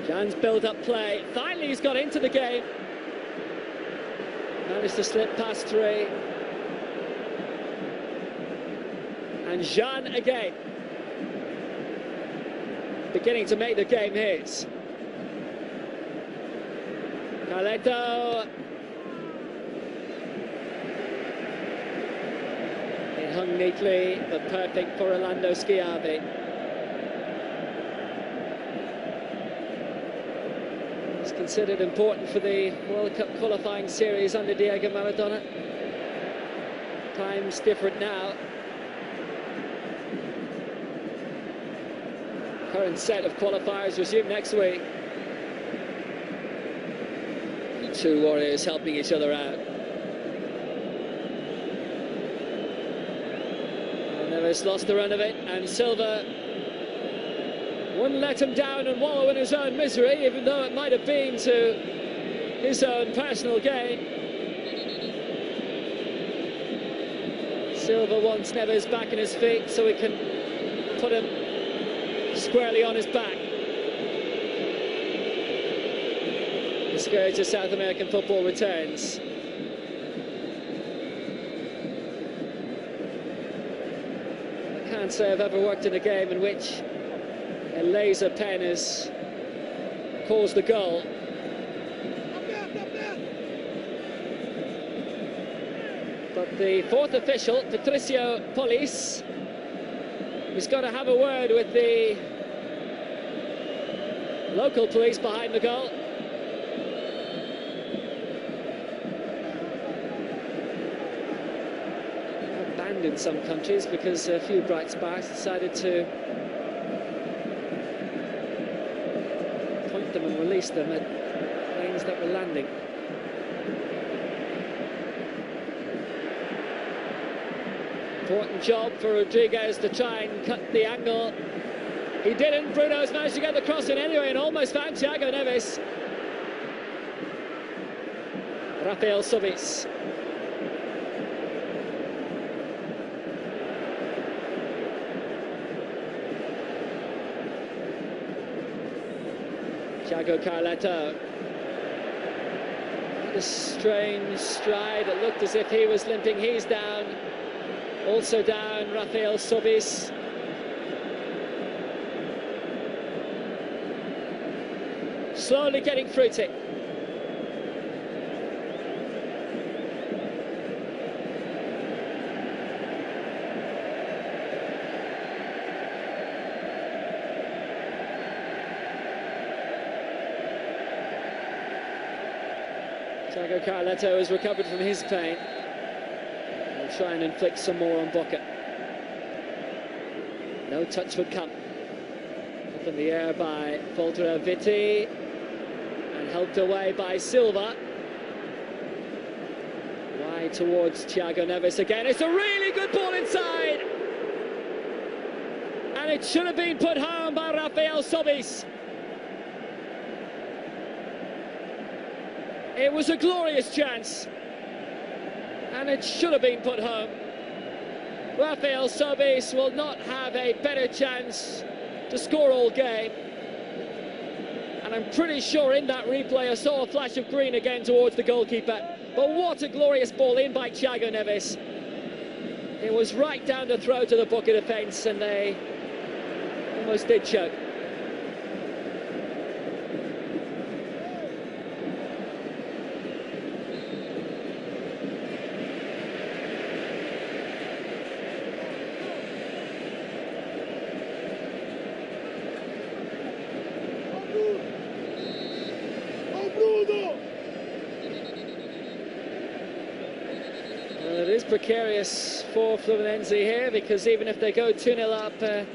[SPEAKER 1] Jan's build-up play. Finally he's got into the game. Managed to slip past 3. And Jan again. Beginning to make the game his. Carleto. It hung neatly, but perfect for Orlando Schiavi. Considered important for the World Cup qualifying series under Diego Maradona. Times different now. Current set of qualifiers resume next week. The 2 warriors helping each other out. Neves lost the run of it, and Silva wouldn't let him down and wallow in his own misery, even though it might have been to his own personal gain. Silva wants Neves back in his feet so he can put him squarely on his back. The scourge of South American football returns. I can't say I've ever worked in a game in which a laser pen has caused the goal. But the 4th official, Patricio Polis, is going to have a word with the local police behind the goal. Banned in some countries because a few bright sparks decided to chased them at planes that were landing. Important job for Rodriguez to try and cut the angle. He didn't. Bruno's managed to get the cross in anyway and almost found Thiago Neves. Rafael Sobis. Thiago Carleto. Had a strange stride. It looked as if he was limping. He's down. Also down, Rafael Sobis. Slowly getting fruity. Thiago Carleto has recovered from his pain. He'll try and inflict some more on Boca. No touch would come. Up in the air by Volter Vitti. And helped away by Silva. Wide towards Thiago Neves again. It's a really good ball inside. And it should have been put home by Rafael Sobis. It was a glorious chance. And it should have been put home. Rafael Sobis will not have a better chance to score all game. And I'm pretty sure in that replay I saw a flash of green again towards the goalkeeper. But what a glorious ball in by Thiago Neves. It was right down the throat of the Boca defence and they almost did choke. Well, it is precarious for Fluminense here because even if they go 2-0 up, a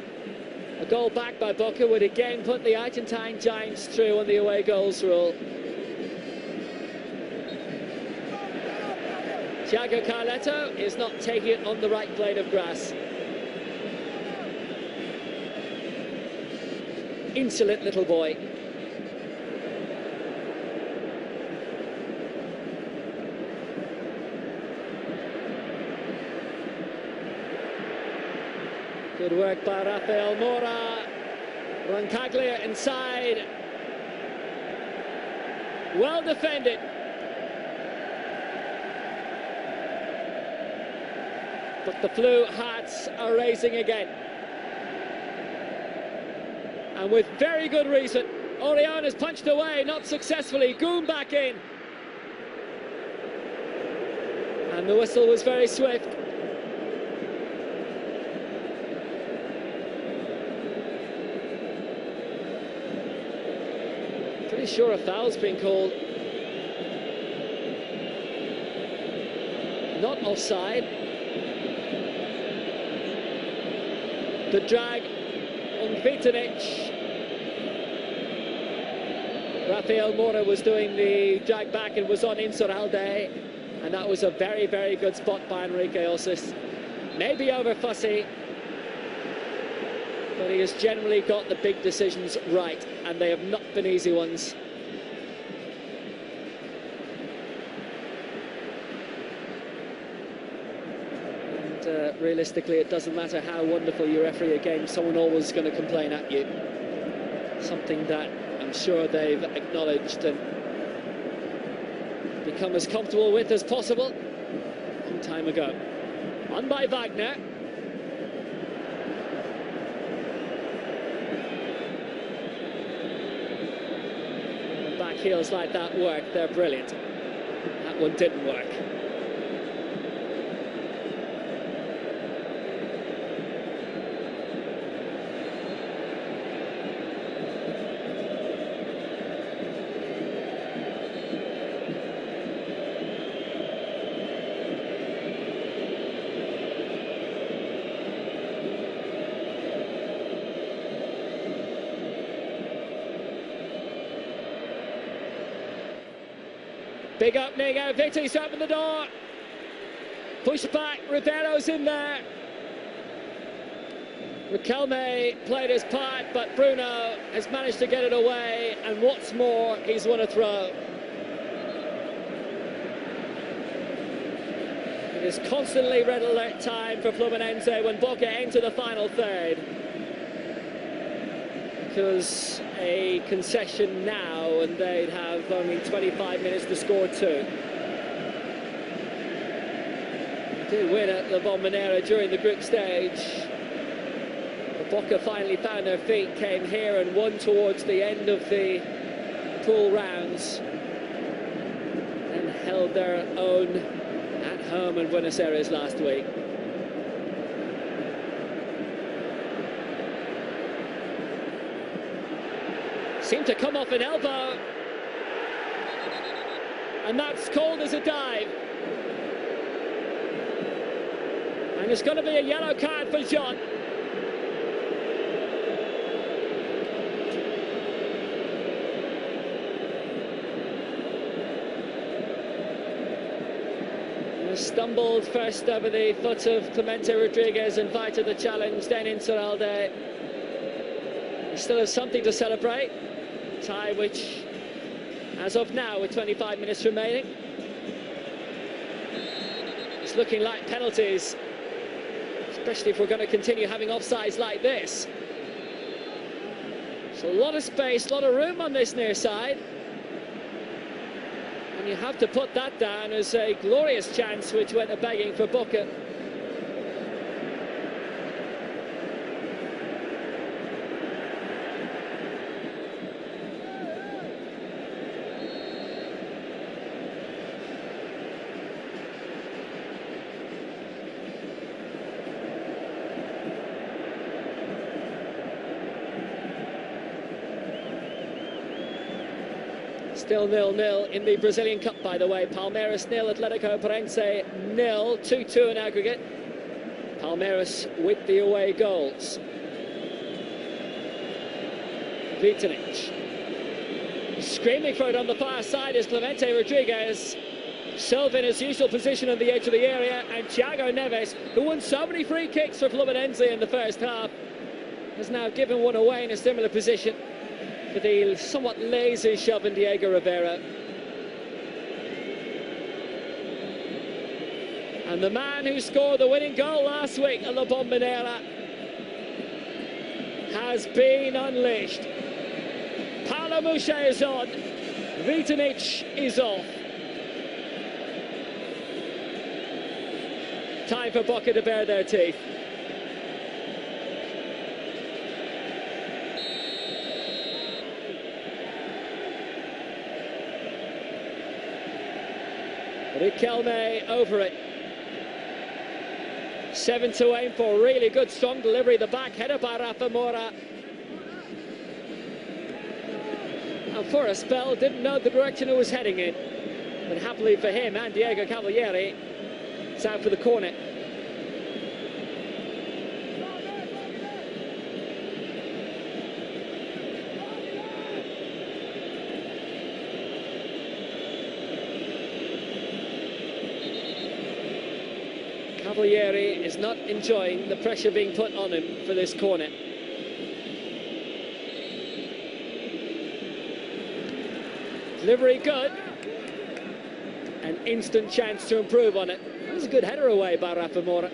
[SPEAKER 1] goal back by Boca would again put the Argentine Giants through on the away goals rule. Thiago Carleto is not taking it on the right blade of grass. Insolent little boy. Good work by Rafael Mora. Roncaglia inside. Well defended. But the Flu hearts are racing again. And with very good reason. Orion has punched away, not successfully. Goom back in. And the whistle was very swift. Pretty sure a foul's been called. Not offside. The drag on Vitanic. Rafael Mora was doing the drag back and was on Insuralde, and that was a very, very good spot by Enrique Osis. Maybe over fussy, but he has generally got the big decisions right, and they have not been easy ones. And realistically, it doesn't matter how wonderful you referee a game, someone always going to complain at you. Something that I'm sure they've acknowledged and become as comfortable with as possible a long time ago. On by Wagner. Back heels like that work, they're brilliant. That one didn't work. Big opening, Vitti's opened the door. Push back, Ribeiro's in there. Riquelme played his part, but Bruno has managed to get it away, and what's more, he's won a throw. It is constantly red alert time for Fluminense when Boca enter the final third, because a concession now and they'd have only 25 minutes to score two. They did win at La Bombonera during the group stage. Boca finally found their feet, came here and won towards the end of the pool rounds, and held their own at home in Buenos Aires last week. Seemed to come off an elbow, and that's called as a dive. And it's going to be a yellow card for John. Stumbled first over the foot of Clemente Rodriguez, invited the challenge, then Insuralde. He still has something to celebrate. Tie which, as of now, with 25 minutes remaining, it's looking like penalties, especially if we're going to continue having offsides like this. So a lot of space, a lot of room on this near side. You have to put that down as a glorious chance which went a begging for Boca. Still 0-0 in the Brazilian Cup, by the way. Palmeiras 0, Atletico Paranaense 0, 2-2 in aggregate. Palmeiras with the away goals. Vitinic screaming for it on the far side is Clemente Rodriguez. Silva in his usual position on the edge of the area, and Thiago Neves, who won so many free kicks for Fluminense in the first half, has now given one away in a similar position for the somewhat lazy shove in Diego Rivera. And the man who scored the winning goal last week at La Bombonera has been unleashed. Paulo Mouche is on, Vitinic is off. Time for Boca to bare their teeth. Riquelme over it. 7 to aim for. Really good, strong delivery. The back header by Rafa Moura. And for a spell, didn't know the direction it was heading in. But happily for him and Diego Cavalieri, it's out for the corner. Cavalieri is not enjoying the pressure being put on him for this corner. Delivery good. An instant chance to improve on it. That was a good header away by Rafa Moura.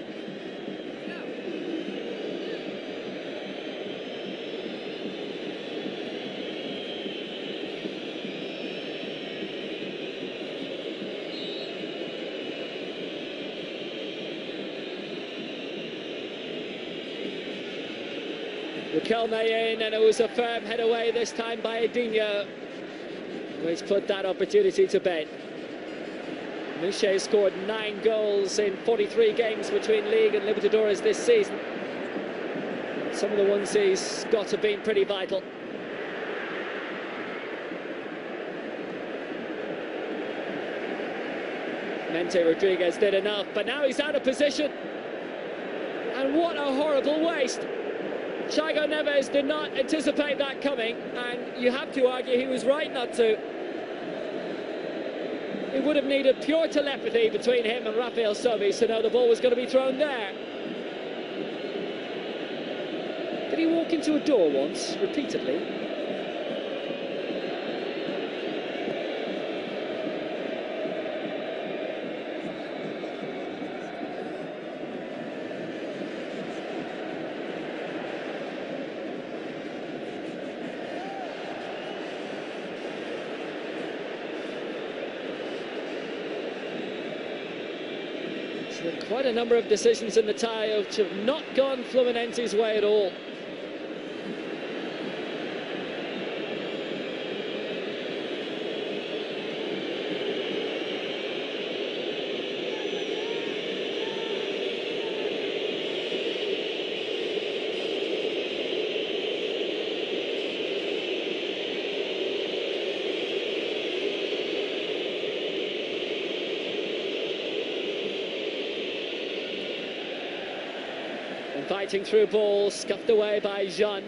[SPEAKER 1] Riquelme in, and it was a firm head away this time by Edinho, which put that opportunity to bed. Mouche scored 9 goals in 43 games between League and Libertadores this season. Some of the ones he's got have been pretty vital. Clemente Rodriguez did enough, but now he's out of position. And what a horrible waste. Thiago Neves did not anticipate that coming, and you have to argue he was right not to. He would have needed pure telepathy between him and Rafael Sobis to know the ball was going to be thrown there. Did he walk into a door once, repeatedly? Quite a number of decisions in the tie which have not gone Fluminense's way at all. Fighting through ball, scuffed away by Jean.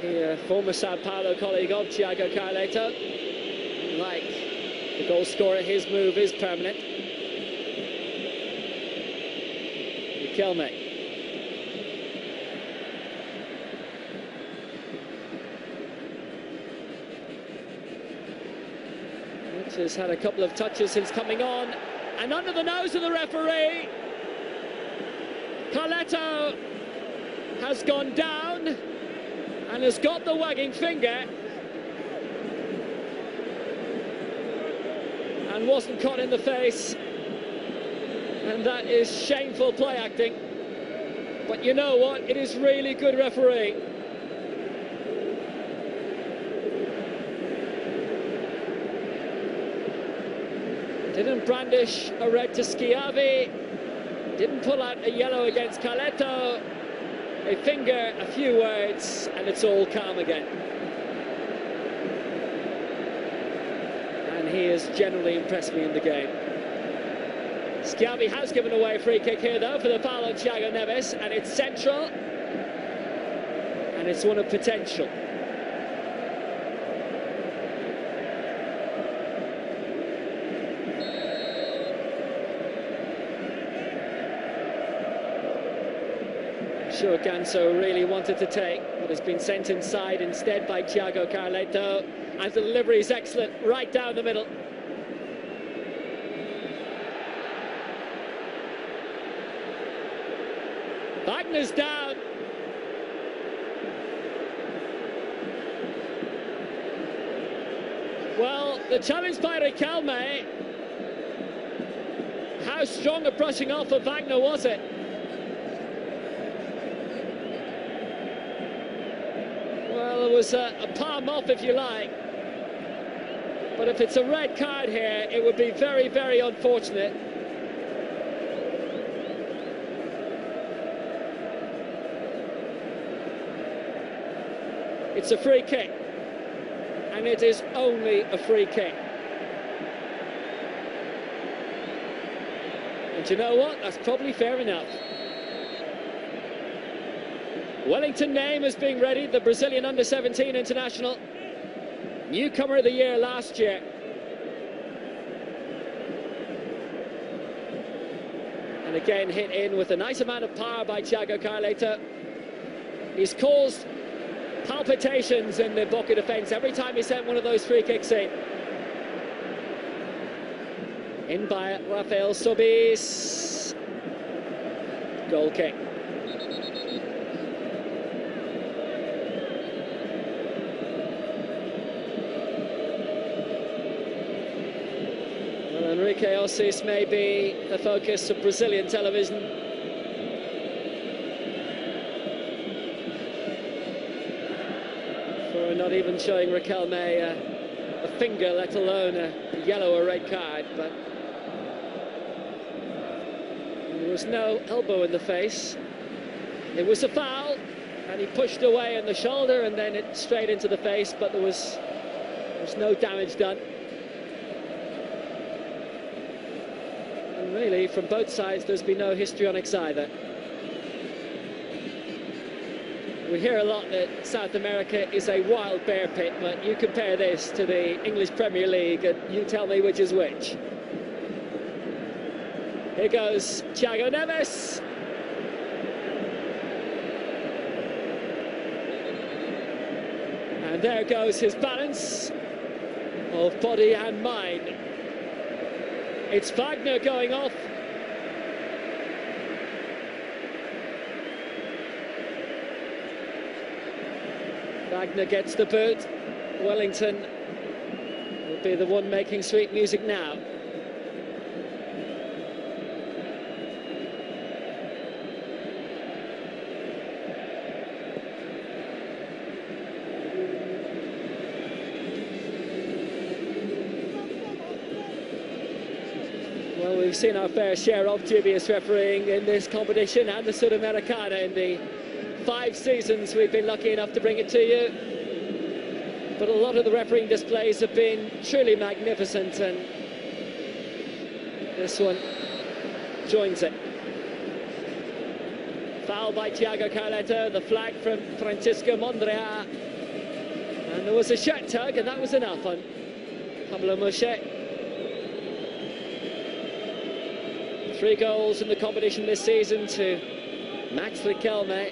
[SPEAKER 1] The former Sao Paulo colleague of Thiago Carleto. Like the goal scorer, his move is permanent. Riquelme. Which has had a couple of touches since coming on. And under the nose of the referee, Carleto has gone down and has got the wagging finger and wasn't caught in the face, and that is shameful play acting. But you know what? It is really good refereeing. Didn't brandish a red to Schiavi. Didn't pull out a yellow against Carleto. A finger, a few words, and it's all calm again. And he has generally impressed me in the game. Schiavi has given away a free kick here, though, for the foul on Thiago Neves, and it's central, and it's one of potential. Sure, Ganso really wanted to take, but has been sent inside instead by Thiago Carleto, and the delivery is excellent, right down the middle. Wagner's down. Well, the challenge by Riquelme. How strong a brushing off of Wagner was it? Well, it was a palm off, if you like. But if it's a red card here, it would be very, very unfortunate. It's a free kick, and it is only a free kick. And you know what? That's probably fair enough. Wellington name as being ready, the Brazilian under-17 international. Newcomer of the year last year. And again hit in with a nice amount of power by Thiago Carleto. He's caused palpitations in the Boca defence every time he sent one of those free kicks in. In by Rafael Sobis. Goal kick. Well, Enrique Ossis may be the focus of Brazilian television. Not even showing Riquelme a finger, let alone a yellow or red card, but there was no elbow in the face. It was a foul, and he pushed away on the shoulder and then it straight into the face, but there was no damage done. And really, from both sides, there's been no histrionics either. We hear a lot that South America is a wild bear pit, but you compare this to the English Premier League and you tell me which is which. Here goes Thiago Neves. And there goes his balance of body and mind. It's Wagner going off. Wagner gets the boot. Wellington will be the one making sweet music now. Well, we've seen our fair share of dubious refereeing in this competition and the Sudamericana in the 5 seasons we've been lucky enough to bring it to you. But a lot of the refereeing displays have been truly magnificent, and this one joins it. Foul by Thiago Carleto, the flag from Francisco Mondrea. And there was a shirt tug, and that was enough on Pablo Mouchet. 3 goals in the competition this season to Max Riquelme.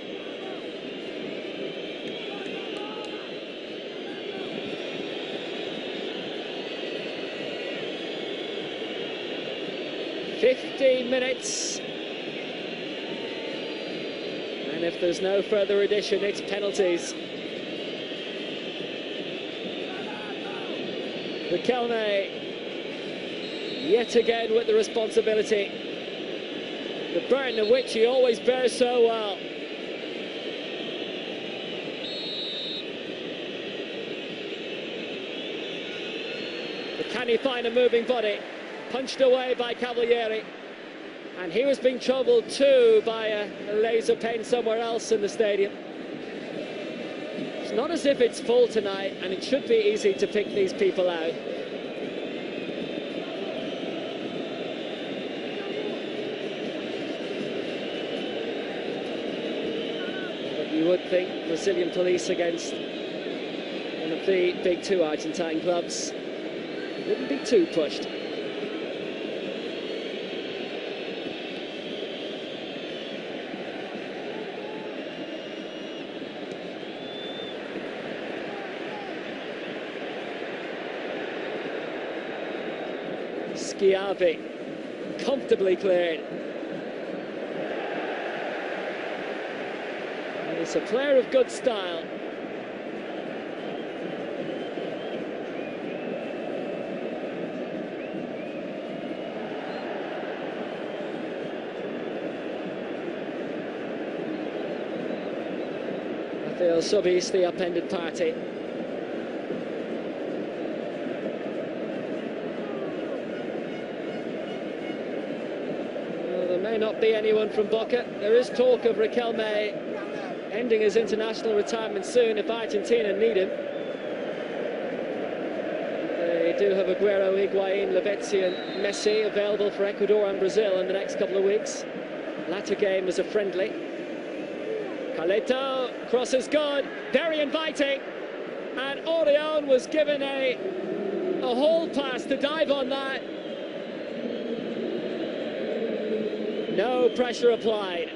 [SPEAKER 1] 15 minutes, and if there's no further addition, it's penalties. Riquelme yet again with the responsibility, the burden of which he always bears so well. But can he find a moving body? Punched away by Cavalieri, and he was being troubled too by a laser pen somewhere else in the stadium. It's not as if it's full tonight, and it should be easy to pick these people out. But you would think Brazilian police against one of the big 2 Argentine clubs wouldn't be too pushed. Schiavi, comfortably cleared. And it's a player of good style. Rafael Sobis, the upended party. May not be anyone from Boca. There is talk of Riquelme ending his international retirement soon if Argentina need him. They do have Aguero, Higuain, Lavezzi and Messi available for Ecuador and Brazil in the next couple of weeks. Latter game is a friendly. Carleto, cross is good, very inviting, and Orion was given a hole pass to dive on that. No pressure applied.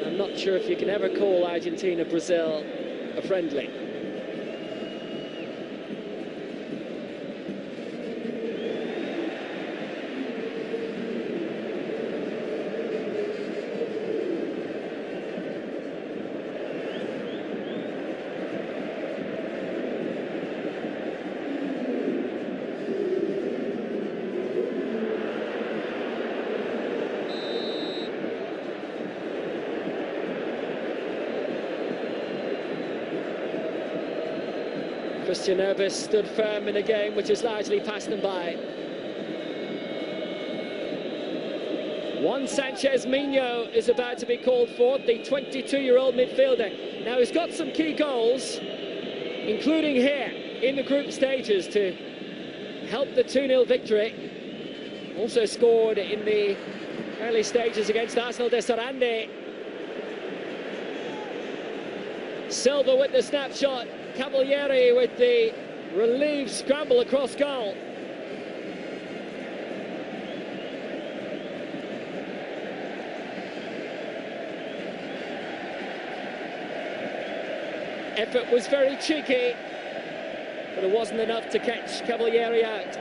[SPEAKER 1] I'm not sure if you can ever call Argentina-Brazil a friendly. Christian Nervis stood firm in a game which has largely passed them by. Juan Sanchez Minho is about to be called forth, the 22-year-old midfielder. Now, he's got some key goals, including here in the group stages to help the 2-0 victory. Also scored in the early stages against Arsenal de Sarandí. Silva with the snapshot. Cavalieri with the relieved scramble across goal. Effort was very cheeky, but it wasn't enough to catch Cavalieri out.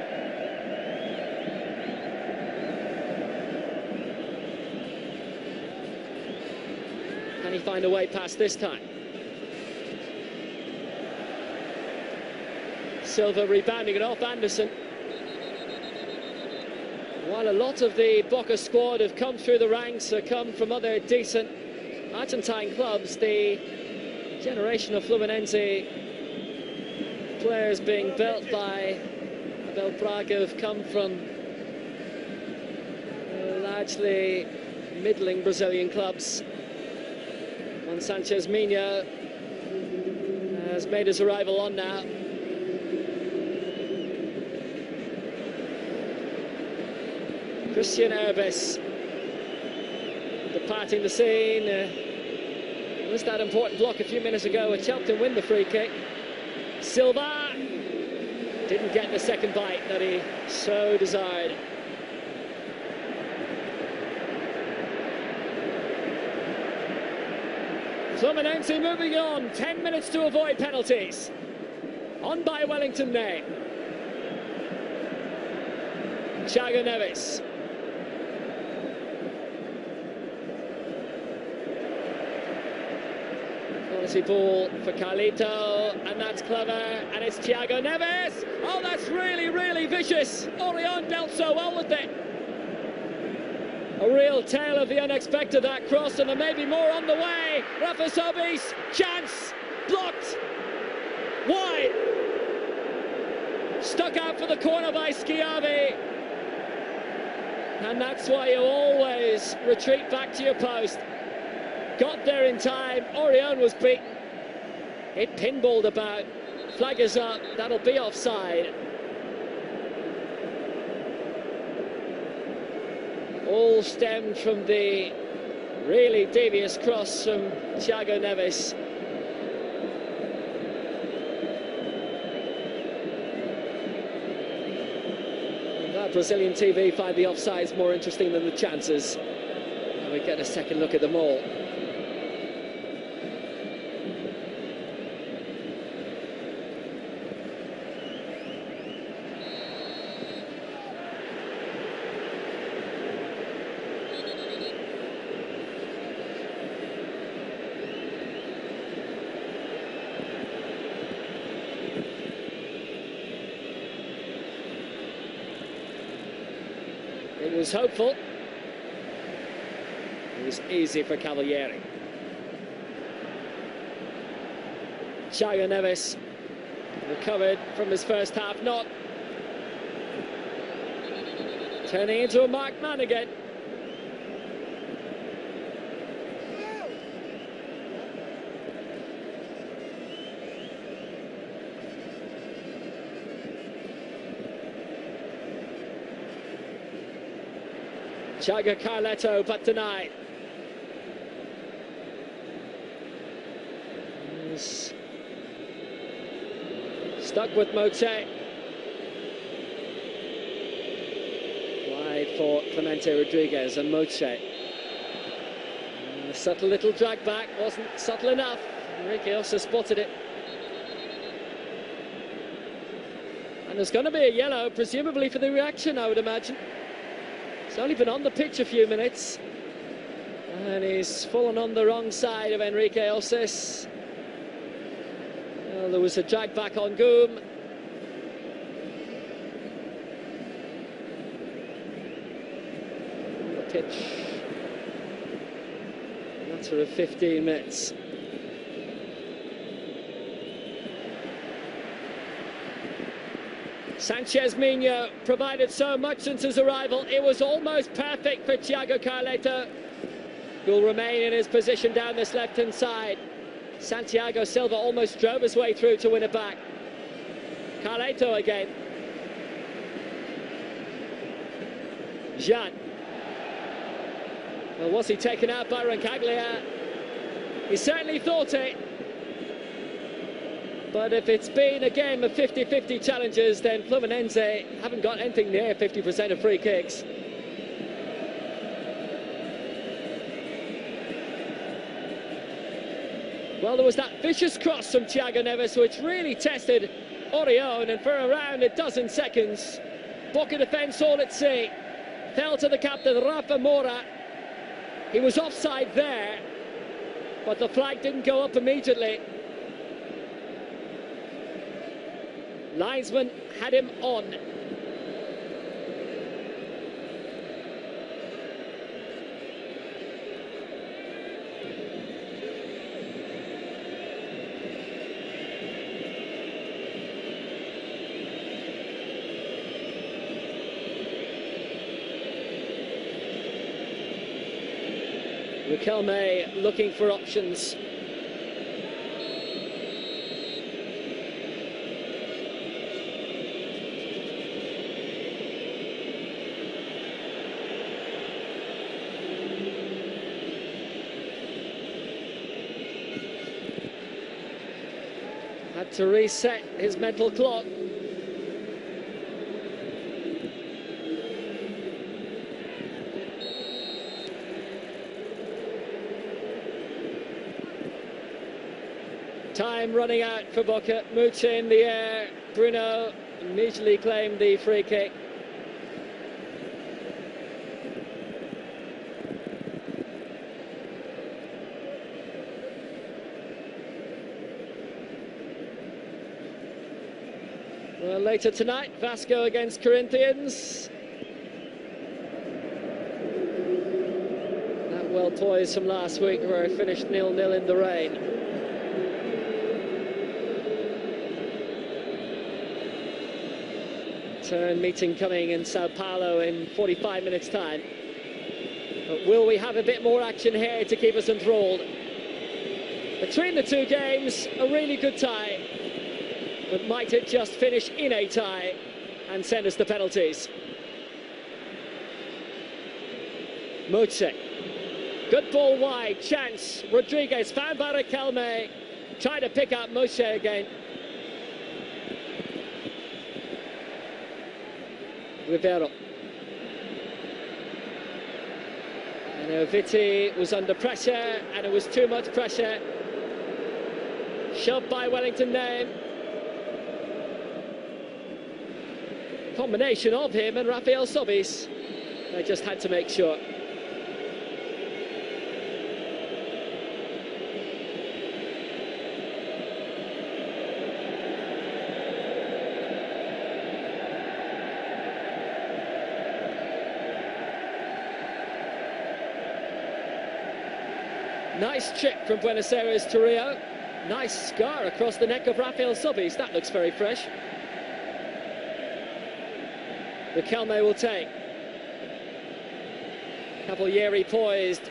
[SPEAKER 1] Can he find a way past this time? Silva rebounding it off Anderson. While a lot of the Boca squad have come through the ranks, have come from other decent Argentine clubs, the generation of Fluminense players being built by Abel Braga have come from largely middling Brazilian clubs. Juan Sanchez Minho has made his arrival on now. Christian Herbes departing the scene. Missed that important block a few minutes ago. It helped him win the free kick. Silva didn't get the second bite that he so desired. Fluminense moving on. 10 minutes to avoid penalties. On by Wellington Name. Thiago Neves. Quality ball for Carlito, and that's clever, and it's Thiago Neves. Oh, that's really, really vicious. Orion dealt so well with it. A real tale of the unexpected, that cross, and there may be more on the way. Rafa Sobis, chance, blocked, wide. Stuck out for the corner by Schiavi. And that's why you always retreat back to your post. Got there in time, Orion was beaten. It pinballed about, flag is up, that'll be offside. All stemmed from the really devious cross from Thiago Neves. That Brazilian TV find the offsides more interesting than the chances. And we get a second look at them all. It was hopeful. It was easy for Cavalieri. Thiago Neves recovered from his first half knock. Turning into a marked man again. Thiago Carleto, but denied. He's stuck with Mote. Wide for Clemente Rodriguez and Mote. A subtle little drag back, wasn't subtle enough. Enrique also spotted it. And there's going to be a yellow, presumably for the reaction, I would imagine. He's only been on the pitch a few minutes, and he's fallen on the wrong side of Enrique Osses. Well, there was a drag back on Goom. The pitch. Matter of 15 minutes. Sanchez Minho provided so much since his arrival. It was almost perfect for Thiago Carleto, who will remain in his position down this left-hand side. Santiago Silva almost drove his way through to win it back. Carleto again. Jean. Well, was he taken out by Roncaglia? He certainly thought it. But if it's been a game of 50-50 challenges, then Fluminense haven't got anything near 50% of free kicks. Well, there was that vicious cross from Thiago Neves, which really tested Orion, and for around a dozen seconds, Boca defence all at sea. Fell to the captain, Rafa Moura. He was offside there, but the flag didn't go up immediately. Linesman had him on. Riquelme looking for options. Had to reset his mental clock. Time running out for Boca. Mucha in the air. Bruno immediately claimed the free kick. Well, later tonight, Vasco against Corinthians. That well poised from last week, where it finished 0-0 in the rain. Turn meeting coming in Sao Paulo in 45 minutes time. But will we have a bit more action here to keep us enthralled? Between the two games, a really good tie. But might it just finish in a tie and send us to penalties? Mucha. Good ball wide, chance. Rodriguez found by Riquelme. Trying to pick up Mucha again. Rivero. And Viti was under pressure, and it was too much pressure. Shoved by Wellington Name. Combination of him and Rafael Sobis. They just had to make sure. Nice chip from Buenos Aires to Rio. Nice scar across the neck of Rafael Sobis. That looks very fresh. Riquelme will take. Cavalieri poised,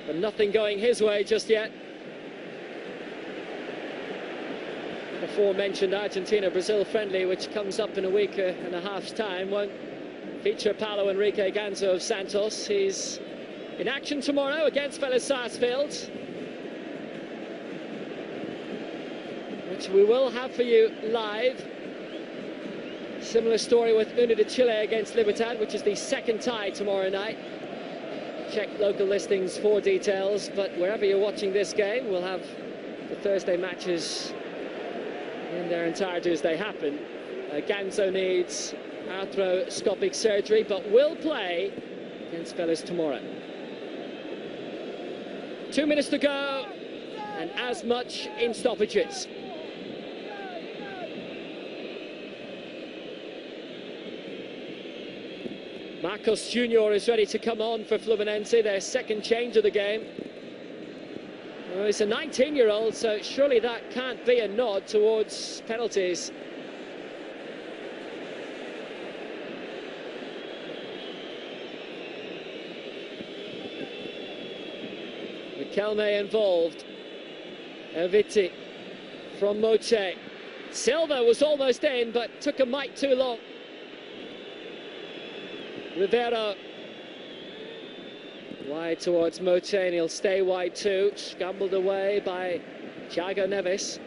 [SPEAKER 1] but nothing going his way just yet. The aforementioned Argentina-Brazil friendly, which comes up in a week and a half's time, won't feature Paulo Enrique Ganso of Santos. He's in action tomorrow against Vélez Sarsfield, which we will have for you live. Similar story with Unión de Chile against Libertad, which is the second tie tomorrow night. Check local listings for details, but wherever you're watching this game, we'll have the Thursday matches in their entirety as they happen. Ganso needs arthroscopic surgery, but will play against Vélez tomorrow. 2 minutes to go, and as much in stoppages. Marcos Jr. is ready to come on for Fluminense, their second change of the game. Well, he's a 19-year-old, so surely that can't be a nod towards penalties. Riquelme involved. Viti from Moche. Silva was almost in, but took a mite too long. Rivero wide towards Moche, and he'll stay wide too. Scrambled away by Thiago Neves.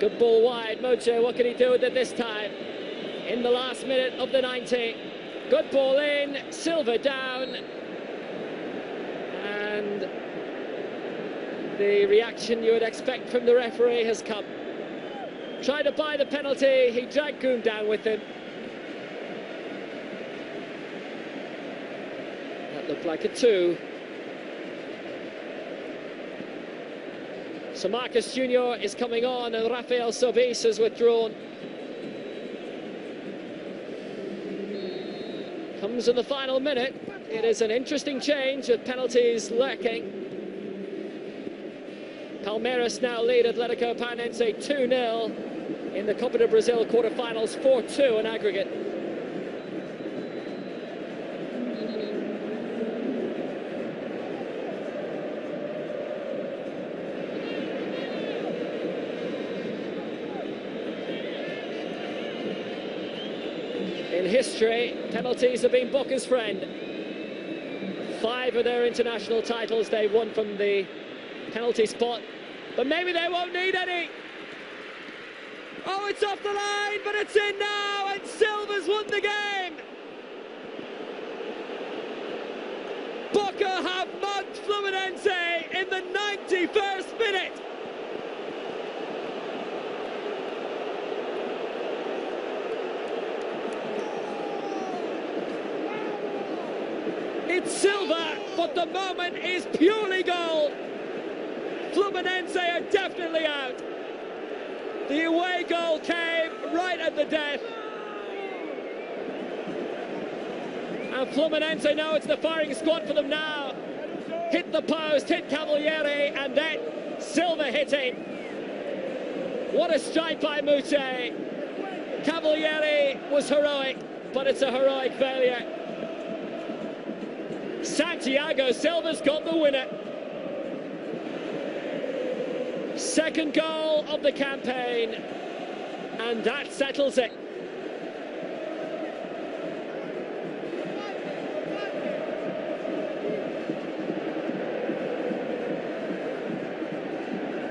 [SPEAKER 1] Good ball wide. Moche, what can he do with it this time? In the last minute of the 90. Good ball in. Silva down. And the reaction you would expect from the referee has come. Tried to buy the penalty. He dragged Goom down with him. That looked like a 2. So Marcus Jr. is coming on and Rafael Sobis has withdrawn. Comes in the final minute. It is an interesting change with penalties lurking. Palmeiras now lead Atletico Paranaense 2-0 in the Copa do Brasil quarterfinals, 4-2 in aggregate. In history, penalties have been Boca's friend. 5 of their international titles they've won from the penalty spot, but maybe they won't need any. Oh, it's off the line, but it's in now, and Silva's won the game. Boca have mugged Fluminense in the 91st minute. It's Silva, but the moment is purely goal. Fluminense are definitely out. The away goal came right at the death. And Fluminense know it's the firing squad for them now. Hit the post, hit Cavalieri, and then Silva hitting. What a strike by Muche. Cavalieri was heroic, but it's a heroic failure. Santiago Silva's got the winner. Second goal of the campaign, and that settles it.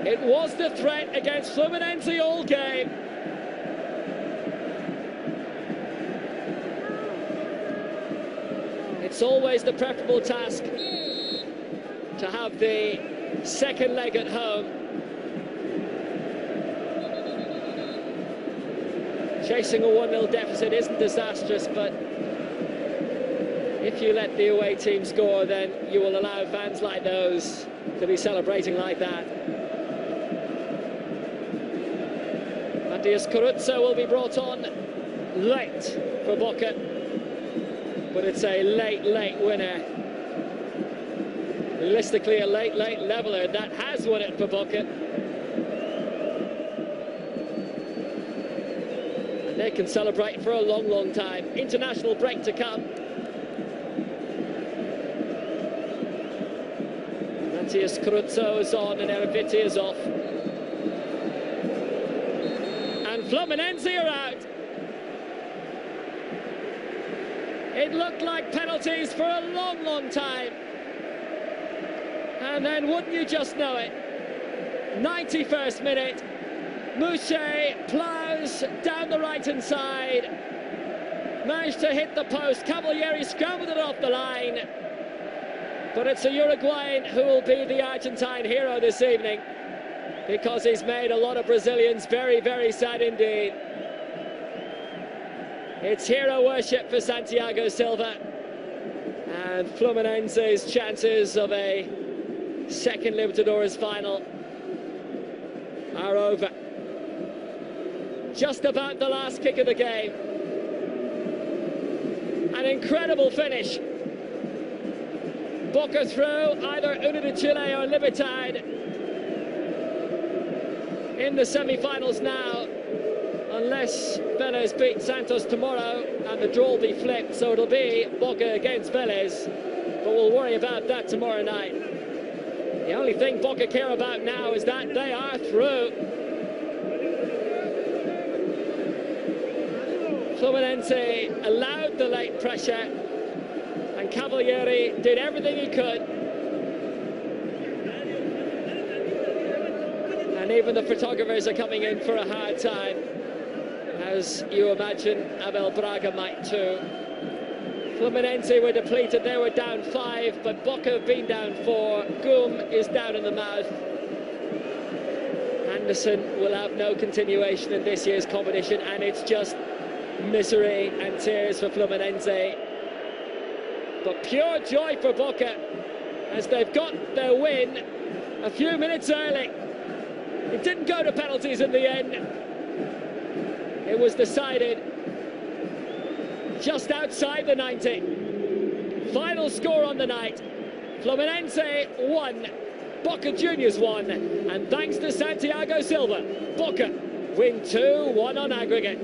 [SPEAKER 1] It was the threat against Fluminense all game. It's always the preferable task to have the second leg at home. Chasing a 1-0 deficit isn't disastrous, but if you let the away team score, then you will allow fans like those to be celebrating like that. Matias Caruzzo will be brought on late for Boca, but it's a late winner. Realistically, a late leveler that has won it for Boca. They can celebrate for a long time. International break to come. Matias Caruzzo is on and Reviví is off. And Fluminense are out. It looked like penalties for a long time. And then wouldn't you just know it, 91st minute, Muche plows down the right-hand side, managed to hit the post. Cavalieri scrambled it off the line, but it's a Uruguayan who will be the Argentine hero this evening, because he's made a lot of Brazilians very sad indeed. It's hero worship for Santiago Silva, and Fluminense's chances of a second Libertadores final are over. Just about the last kick of the game. An incredible finish. Boca through either Unión de Chile or Libertad in the semi-finals now, unless Vélez beat Santos tomorrow and the draw will be flipped, so it'll be Boca against Vélez, but we'll worry about that tomorrow night. The only thing Boca care about now is that they are through. Fluminense allowed the late pressure, and Cavalieri did everything he could. And And even the photographers are coming in for a hard time, as you imagine Abel Braga might too. Fluminense were depleted, they were down 5, but Boca have been down 4. Gum is down in the mouth. Anderson will have no continuation in this year's competition, and it's just misery and tears for Fluminense. But pure joy for Boca, as they've got their win a few minutes early. It didn't go to penalties in the end. It was decided just outside the 90. Final score on the night: Fluminense 1, Boca Juniors 1, and thanks to Santiago Silva, Boca win 2-1 on aggregate.